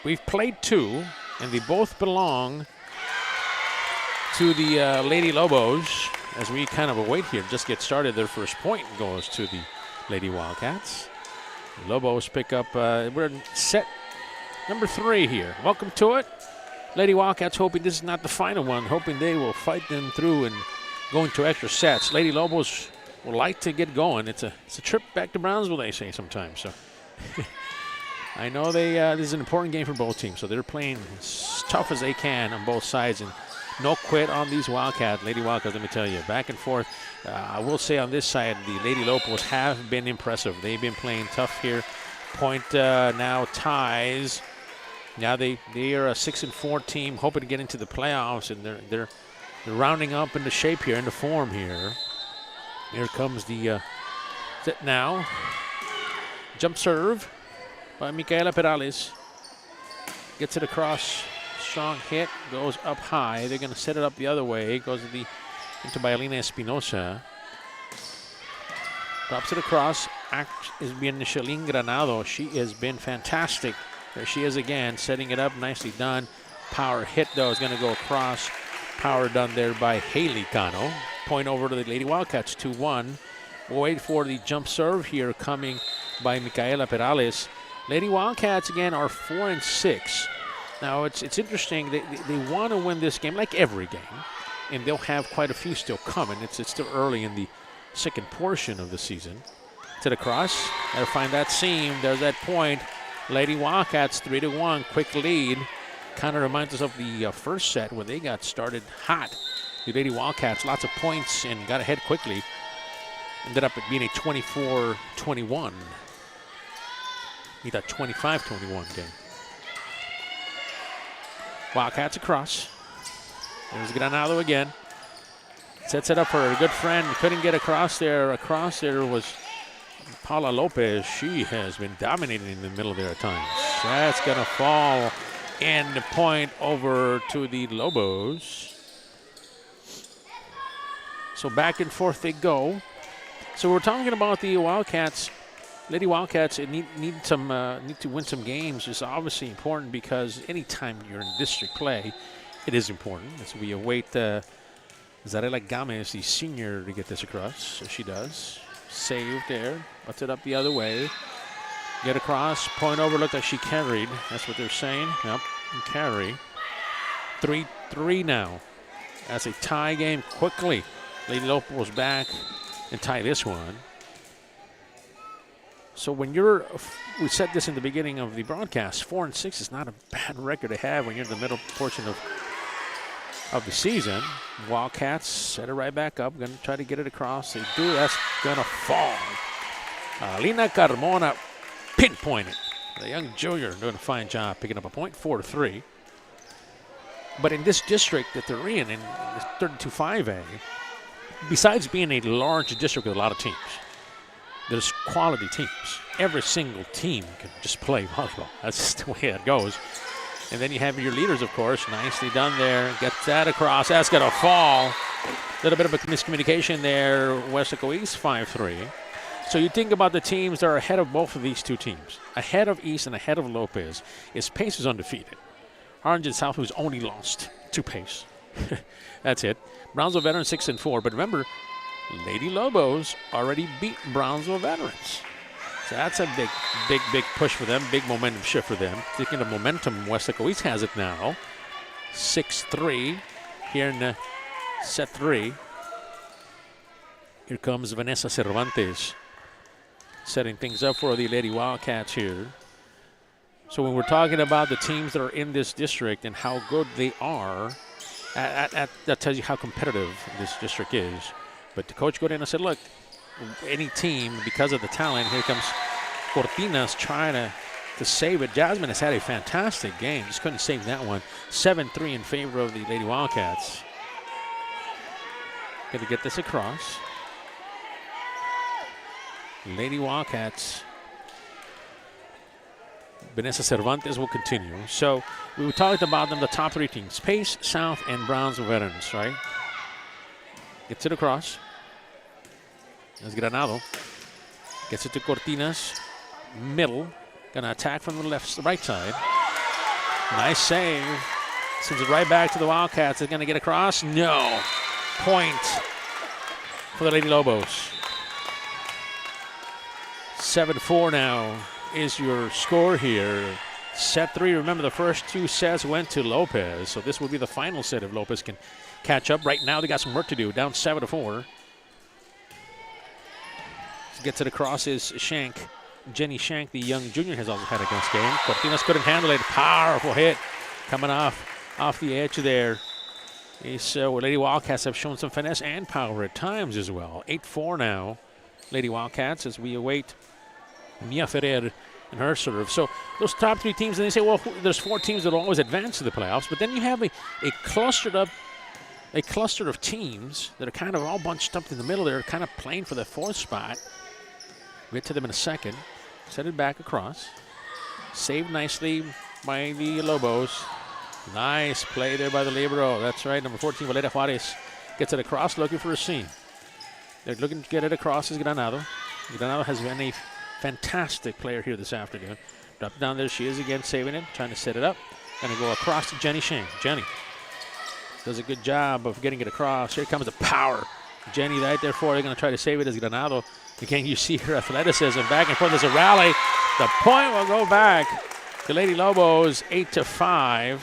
We've played two, and they both belong to the Lady Lobos. As we kind of await here, just get started. Their first point goes to the Lady Wildcats. The Lobos pick up, we're in set number 3 here. Welcome to it. Lady Wildcats hoping this is not the final one, hoping they will fight them through and go into extra sets. Lady Lobos would like to get going. It's a trip back to Brownsville, they say sometimes. So I know this is an important game for both teams, so they're playing as tough as they can on both sides, and no quit on these Wildcats. Lady Wildcats, let me tell you, back and forth. I will say on this side, the Lady Lobos have been impressive. They've been playing tough here. Point now ties. Now they are a 6-4 team, hoping to get into the playoffs, and they're rounding up into shape here, into form here. Here comes the set now. Jump serve by Micaela Perales. Gets it across. Strong hit. Goes up high. They're going to set it up the other way. Goes into Bayalina Espinosa. Drops it across. Is being Shalene Granado. She has been fantastic. There she is again, setting it up. Nicely done. Power hit, though, is going to go across. Power done there by Haley Cano. Point over to the Lady Wildcats, 2-1. We'll wait for the jump serve here coming by Micaela Perales. Lady Wildcats, again, are 4-6. Now, it's interesting. They want to win this game like every game, and they'll have quite a few still coming. It's still early in the second portion of the season. To the cross. Got to find that seam. There's that point. Lady Wildcats, 3-1. Quick lead. Kind of reminds us of the first set when they got started hot. The Lady Wildcats, lots of points and got ahead quickly. Ended up being a 24-21. Need a 25-21 game. Wildcats across. There's Granado again. Sets it up for her good friend. Couldn't get across there. Across there was Paula Lopez. She has been dominating in the middle there at times. That's going to fall. And the point over to the Lobos. So back and forth they go. So we're talking about the Wildcats. Lady Wildcats need to win some games. It's obviously important because anytime you're in district play, it is important. As we await Zarela Gomez, the senior, to get this across. So she does. Saved there. Puts it up the other way. Get across. Point over. Looked like she carried. That's what they're saying. Yep. Carry. 3-3 now. That's a tie game quickly. Lady Lopez back and tie this one. So when we said this in the beginning of the broadcast, 4-6 is not a bad record to have when you're in the middle portion of the season. Wildcats set it right back up. Going to try to get it across. They do. That's going to fall. Lina Carmona pinpointed. The young junior doing a fine job picking up a point, 4-3. But in this district that they're in the 32-5A, besides being a large district with a lot of teams, there's quality teams. Every single team can just play volleyball. That's just the way it goes. And then you have your leaders, of course. Nicely done there. Gets that across. That's going to fall. A little bit of a miscommunication there. Weslaco East 5-3. So you think about the teams that are ahead of both of these two teams. Ahead of East and ahead of Lopez is Pace is undefeated. Orange and South, who's only lost to Pace. That's it. Brownsville Veterans 6-4. But remember, Lady Lobos already beat Brownsville Veterans. So that's a big push for them, big momentum shift for them. Speaking of momentum, Weslaco East has it now. 6-3 here in set 3. Here comes Vanessa Cervantes setting things up for the Lady Wildcats here. So when we're talking about the teams that are in this district and how good they are, that tells you how competitive this district is. But the coach got in and said, look, any team, because of the talent, here comes Cortinas trying to save it. Jasmine has had a fantastic game. Just couldn't save that one. 7-3 in favor of the Lady Wildcats. Got to get this across. Lady Wildcats. Vanessa Cervantes will continue. So we talked about them, the top 3 teams. Pace, South, and Brownsville Veterans, right? Gets it across. As Granado gets it to Cortinas. Middle. Going to attack from the right side. Nice save. Sends it right back to the Wildcats. They're going to get across. No. Point for the Lady Lobos. 7-4 now is your score here. Set 3, remember the first 2 sets went to Lopez, so this will be the final set if Lopez can catch up. Right now they got some work to do, down 7-4. Gets it across is Shank. Jenny Shank, the young junior, has also had a good game. Cortinas couldn't handle it. Powerful hit coming off the edge there. These Lady Wildcats have shown some finesse and power at times as well. 8-4 now, Lady Wildcats, as we await Mia Ferrer and her serve. So those top 3 teams, and they say, well, there's 4 teams that will always advance to the playoffs, but then you have a cluster of teams that are kind of all bunched up in the middle. They're kind of playing for the 4th spot. We'll get to them in a second. Set it back across. Saved nicely by the Lobos. Nice play there by the libero. That's right, number 14, Valeria Juarez gets it across, looking for a seam. They're looking to get it across is Granado. Granado has been a fantastic player here this afternoon. Drop down there, she is again saving it, trying to set it up. Gonna go across to Jenny Shane. Jenny does a good job of getting it across. Here comes the power. Jenny right there for it. They're gonna try to save it as Granado. Again, you see her athleticism back and forth. There's a rally. The point will go back to Lady Lobos, 8-5.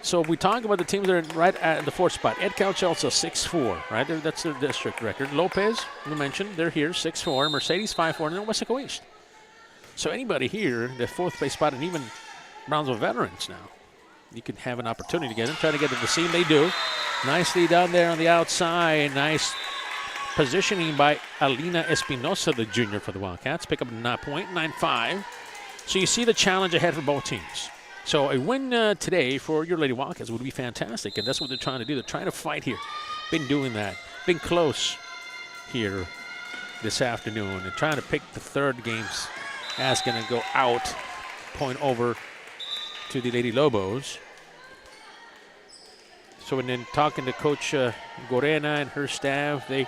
So if we talk about the teams that are right at the 4th spot, Ed Cauchelso 6-4, right? That's their district record. Lopez, we mentioned, they're here, 6-4. Mercedes 5-4, and then Weslaco East. So anybody here, the 4th place spot, and even Brownsville veterans now, you can have an opportunity to get them. Try to get to the seam, they do. Nicely done there on the outside. Nice positioning by Alina Espinosa, the junior for the Wildcats. Pick up a point, 9-5. So you see the challenge ahead for both teams. So a win today for your Lady Wildcats would be fantastic, and that's what they're trying to do. They're trying to fight here. Been doing that. Been close here this afternoon and trying to pick the 3rd games. That's going to go out. Point over to the Lady Lobos. So when then talking to Coach Gorena and her staff, they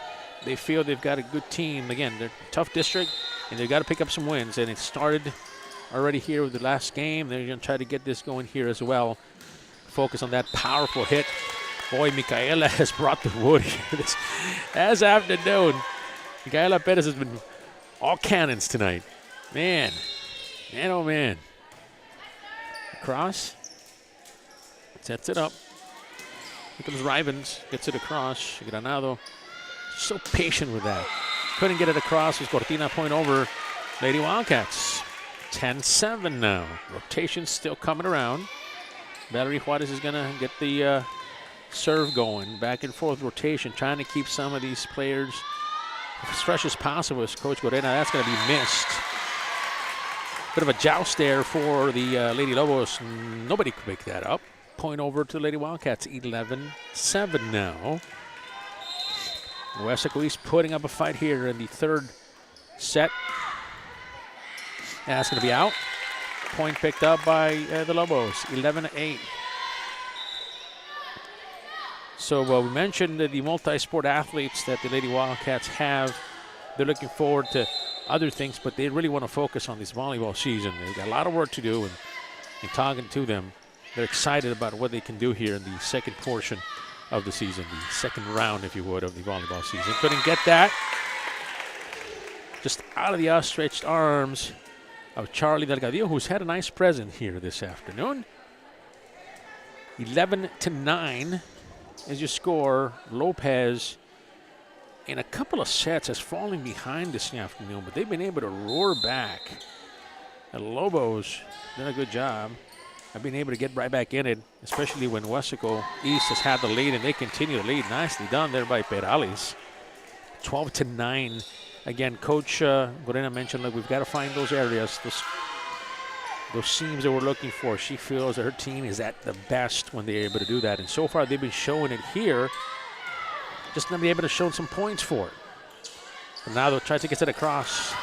feel they've got a good team. Again, they're a tough district, and they've got to pick up some wins. And it started already here with the last game. They're going to try to get this going here as well. Focus on that powerful hit. Boy, Micaela has brought the wood here this afternoon. Micaela Perez has been all cannons tonight. Man, oh man. Across. Sets it up. Here comes Rivens. Gets it across. Granado. So patient with that. Couldn't get it across. It was Cortina, point over. Lady Wildcats. 10-7 now. Rotation still coming around. Valerie Juarez is going to get the serve going. Back and forth rotation. Trying to keep some of these players as fresh as possible as Coach Gorena. That's going to be missed. Bit of a joust there for the Lady Lobos. Nobody could pick that up. Point over to the Lady Wildcats. 11-7 now. Weslaco East putting up a fight here in the 3rd set. That's going to be out. Point picked up by the Lobos, 11-8. So we mentioned the multi-sport athletes that the Lady Wildcats have. They're looking forward to other things, but they really want to focus on this volleyball season. They've got a lot of work to do, and talking to them, they're excited about what they can do here in the second portion of the season, the second round, if you would, of the volleyball season. Couldn't get that. Just out of the outstretched arms of Charlie Delgadillo, who's had a nice present here this afternoon. 11-9 is your score. Lopez, in a couple of sets, has fallen behind this afternoon, but they've been able to roar back. The Lobos done a good job. I've been able to get right back in it, especially when Weslaco East has had the lead, and they continue to lead. Nicely done there by Perales. 12-9. Again, Coach Gorena mentioned, look, we've got to find those areas, those seams that we're looking for. She feels that her team is at the best when they're able to do that. And so far, they've been showing it here. Just not be able to show some points for it. Ronaldo tries to get it across.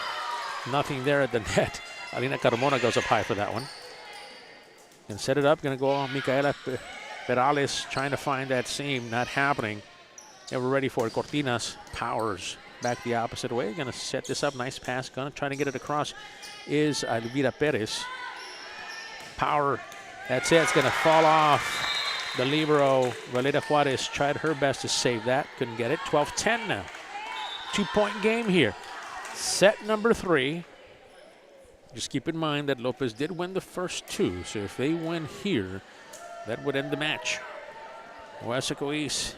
Nothing there at the net. Alina Carmona goes up high for that one. And set it up. Going to go on Micaela Perales trying to find that seam. Not happening. Yeah, we're ready for it. Cortinas powers back the opposite way. Going to set this up. Nice pass. Going to try to get it across is Elvira Perez. Power. That's it. It's going to fall off. The libero, Valera Juarez, tried her best to save that. Couldn't get it. 12-10 now. 2-point game here. Set number 3. Just keep in mind that Lopez did win the first 2. So if they win here, that would end the match. Weslaco East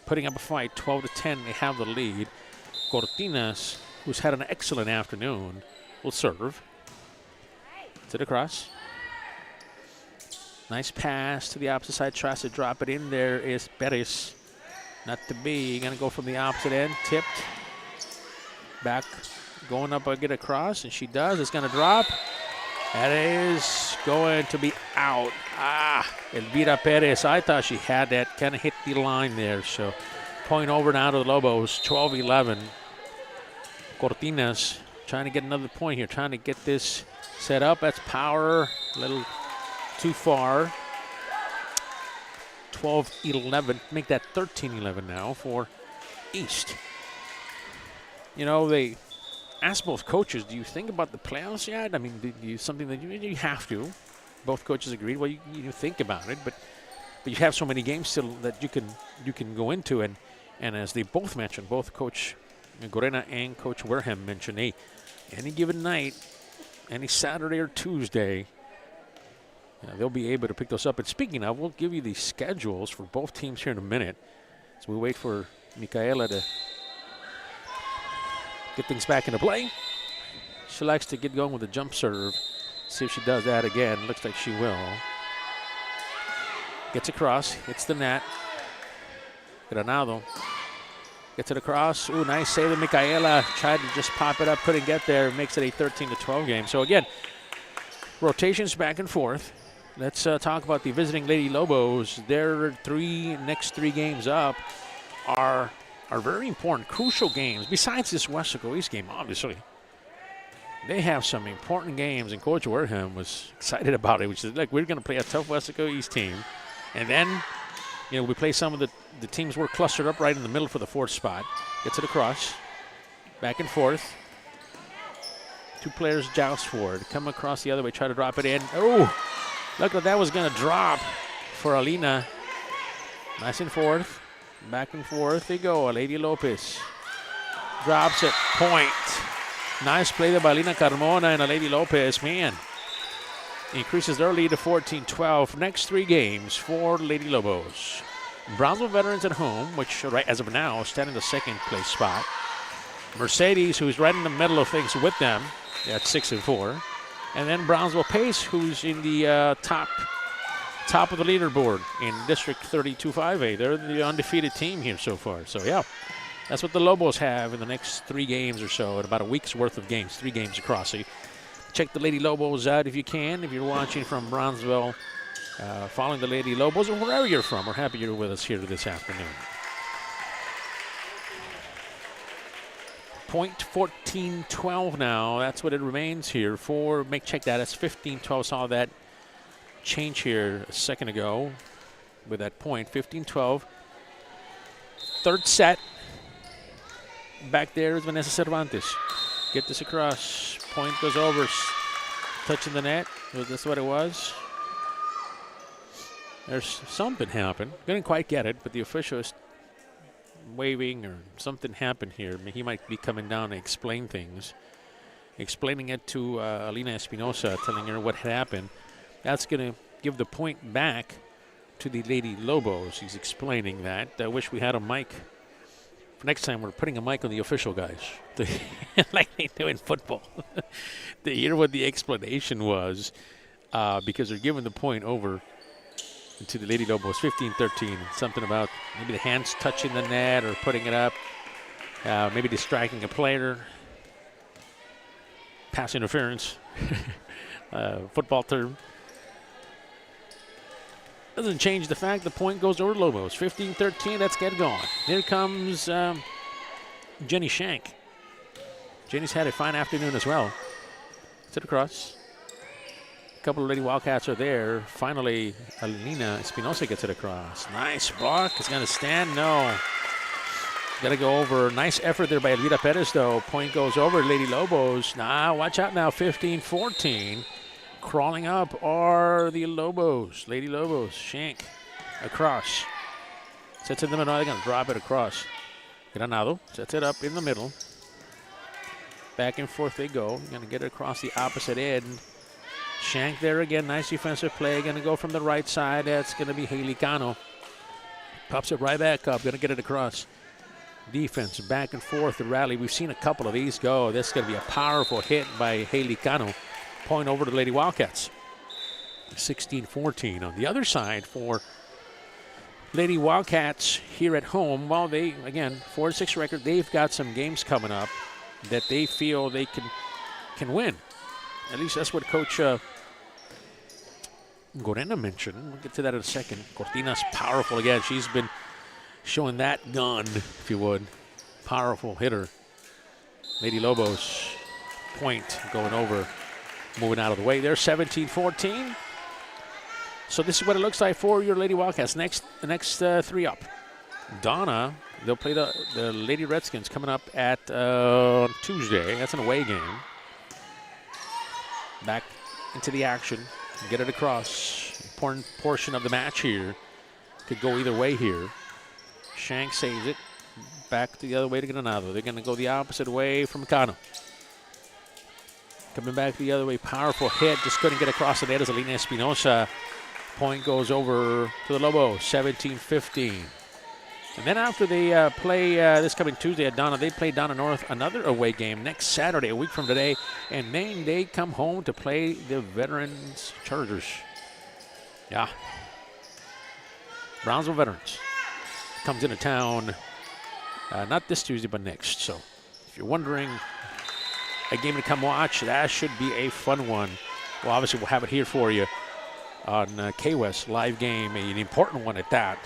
putting up a fight. 12-10. They have the lead. Cortinas, who's had an excellent afternoon, will serve. To the cross. Nice pass to the opposite side. Tries to drop it in. There is Perez. Not to be. Going to go from the opposite end. Tipped. Back. Going up. Get across. And she does. It's going to drop. That is going to be out. Elvira Perez. I thought she had that. Kind of hit the line there. So point over now to the Lobos. 12-11. Cortinas trying to get another point here. Trying to get this set up. That's power. A little too far. 12-11. Make that 13-11 now for East. You know, they asked both coaches, do you think about the playoffs yet? I mean, something that you have to. Both coaches agreed. Well, you think about it, but you have so many games still that you can go into. And as they both mentioned, both Coach Gorena and Coach Wareham mentioned, hey, any given night, any Saturday or Tuesday, they'll be able to pick those up. And speaking of, we'll give you the schedules for both teams here in a minute. So we wait for Micaela to get things back into play. She likes to get going with a jump serve. See if she does that again. Looks like she will. Gets across, hits the net. Granado gets it across. Ooh, nice save of Micaela. Tried to just pop it up, couldn't get there. Makes it a 13-12 game. So again, rotations back and forth. Let's talk about the visiting Lady Lobos. Their next three games up are very important, crucial games. Besides this Weslaco East game, obviously, they have some important games, and Coach Wareham was excited about it, which is like, we're going to play a tough Weslaco East team, and then we play some of the teams we're clustered up right in the middle for the 4th spot. Gets it across, back and forth. 2 players joust for it. Come across the other way, try to drop it in. Oh, look like that was going to drop for Alina. Nice and forth. Back and forth they go. Lady Lopez drops it. Point. Nice play there by Alina Carmona and Lady Lopez. Man, increases their lead to 14-12. Next 3 games for Lady Lobos. Brownsville Veterans at home, which right as of now stand in the 2nd place spot. Mercedes, who's right in the middle of things with them at 6-4. And then Brownsville Pace, who's in the top of the leaderboard in District 32-5A. They're the undefeated team here so far. So, yeah, that's what the Lobos have in the next 3 games or so, in about a week's worth of games, 3 games across. So check the Lady Lobos out if you can. If you're watching from Brownsville, following the Lady Lobos, or wherever you're from, we're happy you're with us here this afternoon. Point 14-12 now. That's what it remains here for. Check that. That's 15-12. Saw that change here a second ago with that point. 15-12. 3rd set. Back there is Vanessa Cervantes. Get this across. Point goes over. Touching the net. Was this what it was? There's something happened. Didn't quite get it, but the official is waving or something happened here. He might be coming down to explain things. Explaining it to Alina Espinosa, telling her what happened. That's going to give the point back to the Lady Lobos. He's explaining that. I wish we had a mic. For next time, we're putting a mic on the official guys, like they do in football, to hear what the explanation was, because they're giving the point over to the Lady Lobos, 15-13. Something about maybe the hands touching the net or putting it up, maybe distracting a player, pass interference, football term. Doesn't change the fact the point goes over Lobos. 15-13, let's get going. Here comes Jenny Shank. Jenny's had a fine afternoon as well. Sit across. A couple of Lady Wildcats are there. Finally, Alina Espinosa gets it across. Nice block. It's going to stand. No. Got to go over. Nice effort there by Elvira Perez, though. Point goes over Lady Lobos. Watch out now, 15-14. Crawling up are the Lobos. Lady Lobos. Shank across. Sets it in the middle. They're going to drop it across. Granado sets it up in the middle. Back and forth they go. Going to get it across the opposite end. Shank there again. Nice defensive play. Going to go from the right side. That's going to be Haley Cano. Pops it right back up. Going to get it across. Defense back and forth. The rally. We've seen a couple of these go. This is going to be a powerful hit by Haley Cano. Point over to the Lady Wildcats. 16-14 on the other side for Lady Wildcats here at home. Well, they, again, 4-6 record. They've got some games coming up that they feel they can win. At least that's what Coach Gorena mentioned. We'll get to that in a second. Cortina's powerful again. She's been showing that gun, if you would. Powerful hitter. Lady Lobos, point going over, moving out of the way there. 17-14. So this is what it looks like for your Lady Wildcats. The next three up. Donna, they'll play the Lady Redskins coming up at Tuesday. That's an away game. Back into the action. Get it across. Important portion of the match here. Could go either way here. Shank saves it. Back the other way to Granado. They're going to go the opposite way from Cano. Coming back the other way. Powerful hit. Just couldn't get across the net as Alina Espinosa. Point goes over to the Lobos. 17-15. And then after they play this coming Tuesday at Donna, they play Donna North, another away game next Saturday, a week from today. And then they come home to play the Veterans Chargers. Yeah. Brownsville Veterans comes into town, not this Tuesday, but next. So if you're wondering, a game to come watch, that should be a fun one. Well, obviously, we'll have it here for you on KWES live game, an important one at that.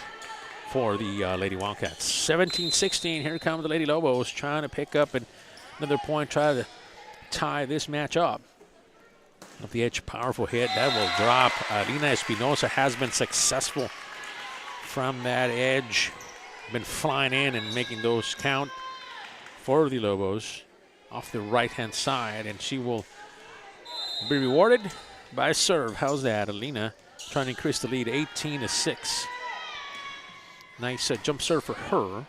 For the Lady Wildcats. 17-16, here come the Lady Lobos trying to pick up another point, try to tie this match up. Up the edge, powerful hit, that will drop. Alina Espinosa has been successful from that edge. Been flying in and making those count for the Lobos off the right-hand side, and she will be rewarded by a serve. How's that? Alina trying to increase the lead, 18-6. Nice jump serve for her.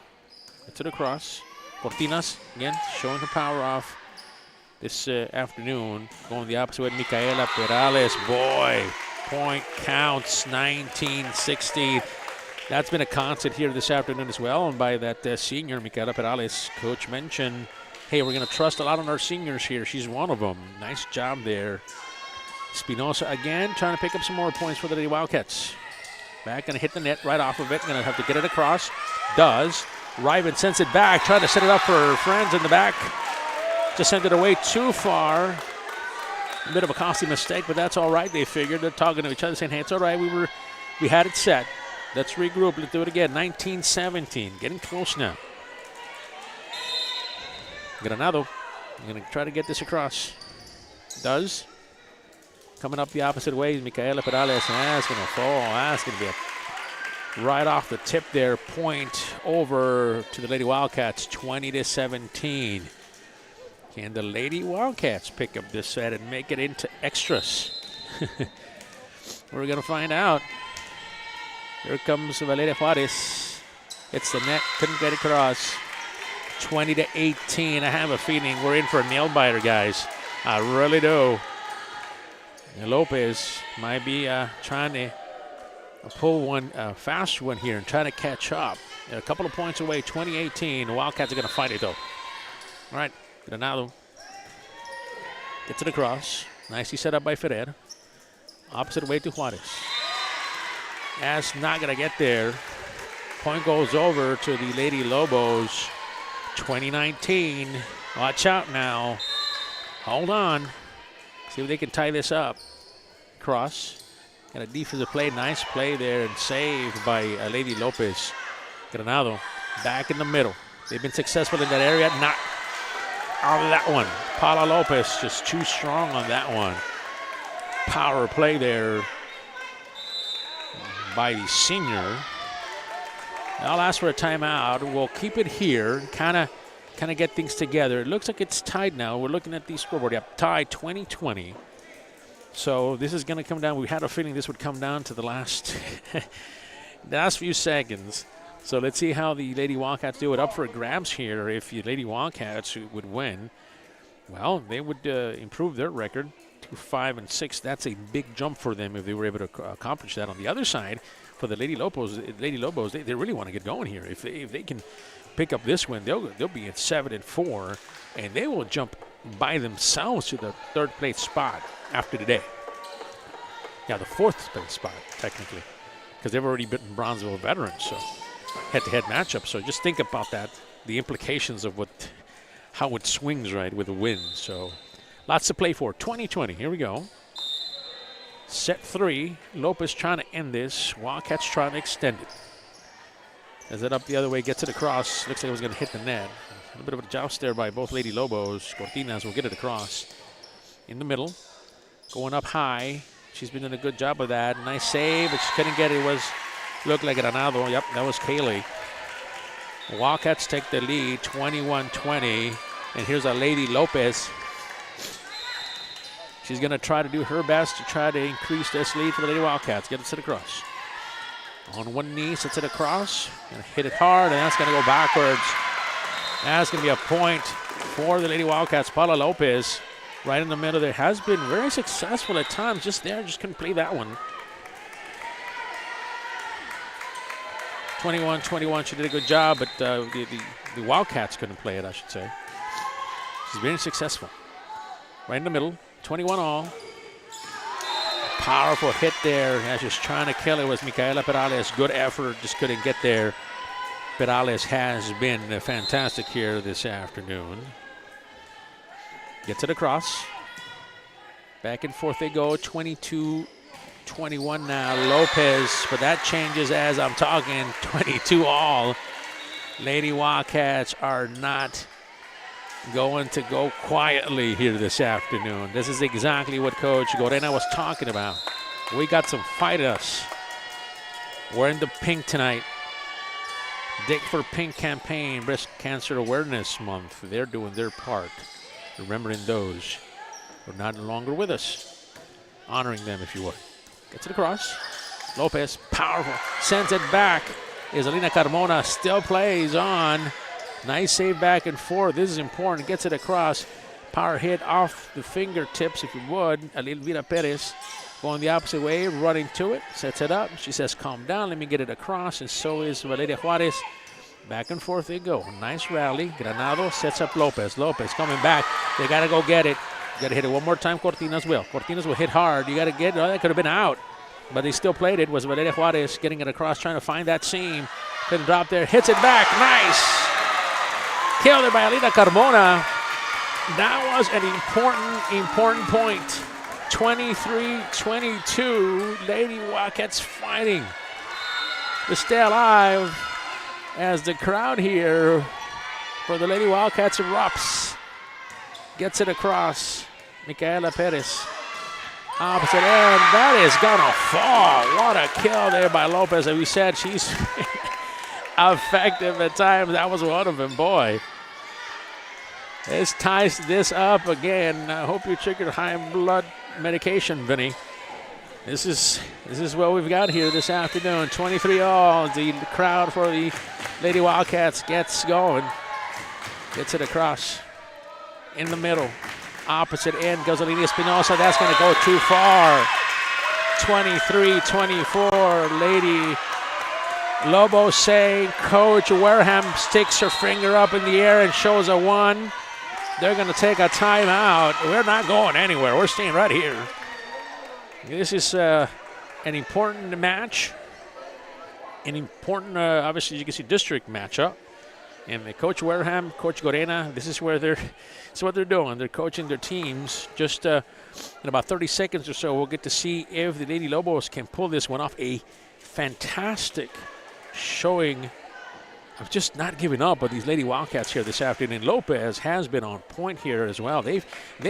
Gets it across. Cortinas, again, showing her power off this afternoon. Going the opposite way, Micaela Perales. Boy, point counts, 19-16. That's been a constant here this afternoon as well. And by that senior, Micaela Perales, coach mentioned, hey, we're going to trust a lot on our seniors here. She's one of them. Nice job there. Espinosa again trying to pick up some more points for the Lady Wildcats. Back, going to hit the net right off of it. Going to have to get it across. Does. Ryman sends it back, trying to set it up for her friends in the back. Just sent it away too far. A bit of a costly mistake, but that's all right. They figured. They're talking to each other, saying, hey, it's all right. We had it set. Let's regroup. Let's do it again. 19-17. Getting close now. Granado. Going to try to get this across. Does. Coming up the opposite way, Micaela Perales. That's going to fall. That's going to be a right off the tip there. Point over to the Lady Wildcats, 20-17. Can the Lady Wildcats pick up this set and make it into extras? We're going to find out. Here comes Valeria Juarez. Hits the net. Couldn't get it across. 20-18. I have a feeling we're in for a nail biter, guys. I really do. And Lopez might be trying to pull one fast one here and trying to catch up. They're a couple of points away, 20-18. The Wildcats are going to fight it, though. All right, Granado gets it across. Nicely set up by Ferrer. Opposite way to Juarez. That's not going to get there. Point goes over to the Lady Lobos, 20-19. Watch out now. Hold on. See if they can tie this up. Cross. Got a defensive play. Nice play there and saved by Lady Lopez. Granado back in the middle. They've been successful in that area. Not out of that one. Paula Lopez just too strong on that one. Power play there by the senior. I'll ask for a timeout. We'll keep it here, kind of get things together. It looks like it's tied now. We're looking at the scoreboard. Yep, tied 20-20. So this is going to come down. We had a feeling this would come down to the last few seconds. So let's see how the Lady Wildcats do it. Up for grabs here. If the Lady Wildcats would win, well, they would improve their record to 5-6. That's a big jump for them if they were able to accomplish that. On the other side, for the Lady Lobos, they really want to get going here. If they can pick up this win, they'll be at 7-4, and they will jump by themselves to the third place spot after today. Yeah, the fourth place spot technically, because they've already beaten Brownsville veterans. So head-to-head matchup. So just think about that, the implications of how it swings right with a win. So lots to play for. 20-20. Here we go. Set 3. Lopez trying to end this. Wildcats trying to extend it. As it up the other way, gets it across. Looks like it was going to hit the net. A little bit of a joust there by both Lady Lobos. Cortinas will get it across. In the middle. Going up high. She's been doing a good job of that. Nice save, but she couldn't get it. Looked like Granado. Yep, that was Kaylee. Wildcats take the lead, 21-20. And here's a Lady Lopez. She's going to try to do her best to try to increase this lead for the Lady Wildcats. Get it set across. On one knee, sets it across. Going to hit it hard, and that's going to go backwards. That's going to be a point for the Lady Wildcats. Paula Lopez right in the middle there. Has been very successful at times. Just couldn't play that one. 21-21, she did a good job, but the Wildcats couldn't play it, I should say. She's very successful. Right in the middle, 21 all. Powerful hit there. As just trying to kill it was Micaela Perales. Good effort, just couldn't get there. Perales has been fantastic here this afternoon. Gets it across. Back and forth they go, 22-21 now. Lopez, but that changes as I'm talking, 22 all. Lady Wildcats are not going to go quietly here this afternoon. This is exactly what Coach Gorena was talking about. We got some fight us. We're in the pink tonight. Dig for Pink campaign, Breast Cancer Awareness Month. They're doing their part. Remembering those who are not longer with us. Honoring them, if you would. Gets it across. Lopez, powerful. Sends it back. Isalina Carmona still plays on. Nice save back and forth. This is important. Gets it across. Power hit off the fingertips, if you would. Elvira Perez going the opposite way, running to it. Sets it up. She says, calm down. Let me get it across. And so is Valeria Juarez. Back and forth they go. Nice rally. Granado sets up Lopez. Lopez coming back. They got to go get it. Got to hit it one more time. Cortinas will. Cortinas will hit hard. You got to get it. Oh, that could have been out. But they still played it. Was Valeria Juarez getting it across, trying to find that seam. Couldn't drop there. Hits it back. Nice. Killed it by Alina Carmona. That was an important point. 23-22. Lady Wildcats fighting to stay alive as the crowd here for the Lady Wildcats erupts. Gets it across. Micaela Perez. Opposite end. That is going to fall. What a kill there by Lopez. As we said, she's effective at times. That was one of them. Boy. This ties this up again. I hope you check your high blood medication, Vinny. This is what we've got here this afternoon. 23 all. The crowd for the Lady Wildcats gets going. Gets it across. In the middle. Opposite end goes Alina Espinosa. That's going to go too far. 23-24. Lady Lobos saying Coach Wareham sticks her finger up in the air and shows a 1. They're going to take a timeout. We're not going anywhere. We're staying right here. This is an important match. An important, obviously, you can see district matchup. And Coach Wareham, Coach Gorena, this is what they're doing. They're coaching their teams. Just in about 30 seconds or so, we'll get to see if the Lady Lobos can pull this one off. A fantastic showing of just not giving up on these Lady Wildcats here this afternoon. Lopez has been on point here as well. They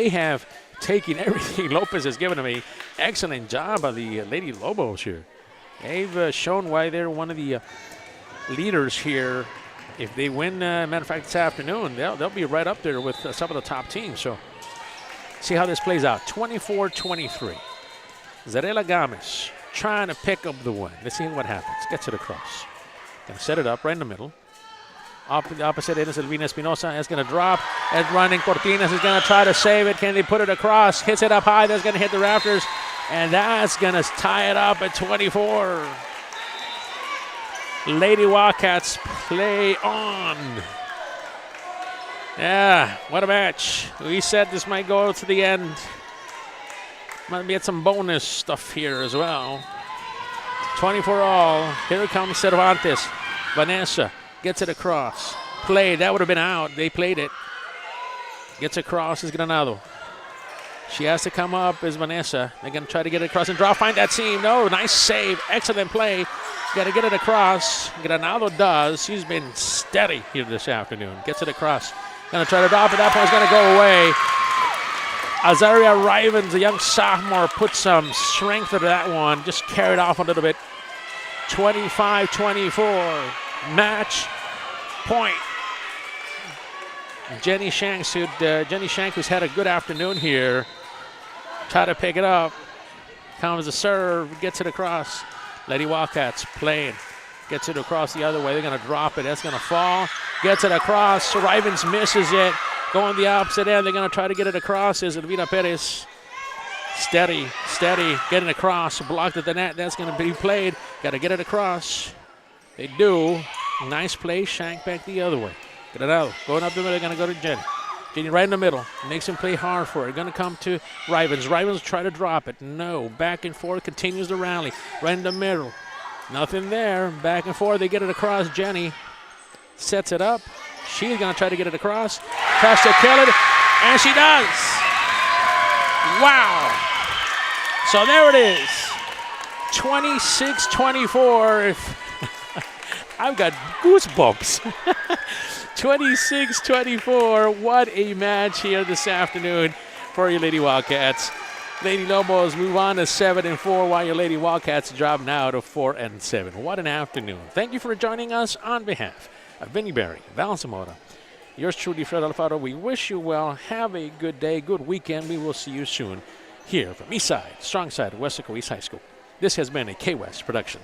have taken everything Lopez has given them. An excellent job of the Lady Lobos here. They've shown why they're one of the leaders here. If they win, matter of fact, this afternoon, they'll be right up there with some of the top teams. So see how this plays out. 24-23. Zarela Gomez trying to pick up the win. Let's see what happens. Gets it across. Gonna set it up right in the middle. The opposite end is Elvina Espinosa. It's going to drop. And running Cortinas is going to try to save it. Can they put it across? Hits it up high. That's going to hit the rafters. And that's going to tie it up at 24. Lady Wildcats play on. Yeah, what a match. We said this might go to the end. Might be at some bonus stuff here as well. 24 all. Here comes Cervantes. Vanessa gets it across. Play. That would have been out. They played it. Gets across is Granado. She has to come up is Vanessa. They're going to try to get it across and draw. Find that seam. No, nice save. Excellent play. Got to get it across. Granado does. She's been steady here this afternoon. Gets it across. Going to try to drop it. That one's going to go away. Azaria Rivens, a young sophomore, put some strength into that one. Just carried off a little bit. 25-24. Match point. Jenny Shank, who's had a good afternoon here, try to pick it up. Comes the serve, gets it across. Lady Wildcats playing. Gets it across the other way. They're going to drop it. That's going to fall. Gets it across. Rivens misses it. Going the opposite end. They're going to try to get it across. Is Elvira Perez. Steady. Getting across. Blocked at the net. That's going to be played. Got to get it across. They do. Nice play. Shank back the other way. Granado going up the middle. Going to go to Jenny. Jenny right in the middle. Makes him play hard for it. Going to come to Rivens. Rivens try to drop it. No. Back and forth. Continues the rally. Right in the middle. Nothing there. Back and forth. They get it across. Jenny sets it up. She's going to try to get it across. Tries to kill it. And she does. Wow. So there it is. 26-24. I've got goosebumps. 26-24. What a match here this afternoon for your Lady Wildcats. Lady Lobos move on to 7-4, while your Lady Wildcats drop now to 4-7. What an afternoon. Thank you for joining us on behalf of Vinny Berry, Val Zamora. Yours truly, Fred Alfaro. We wish you well. Have a good day, good weekend. We will see you soon here from Eastside, Strong Side, Weslaco East High School. This has been a KWES production.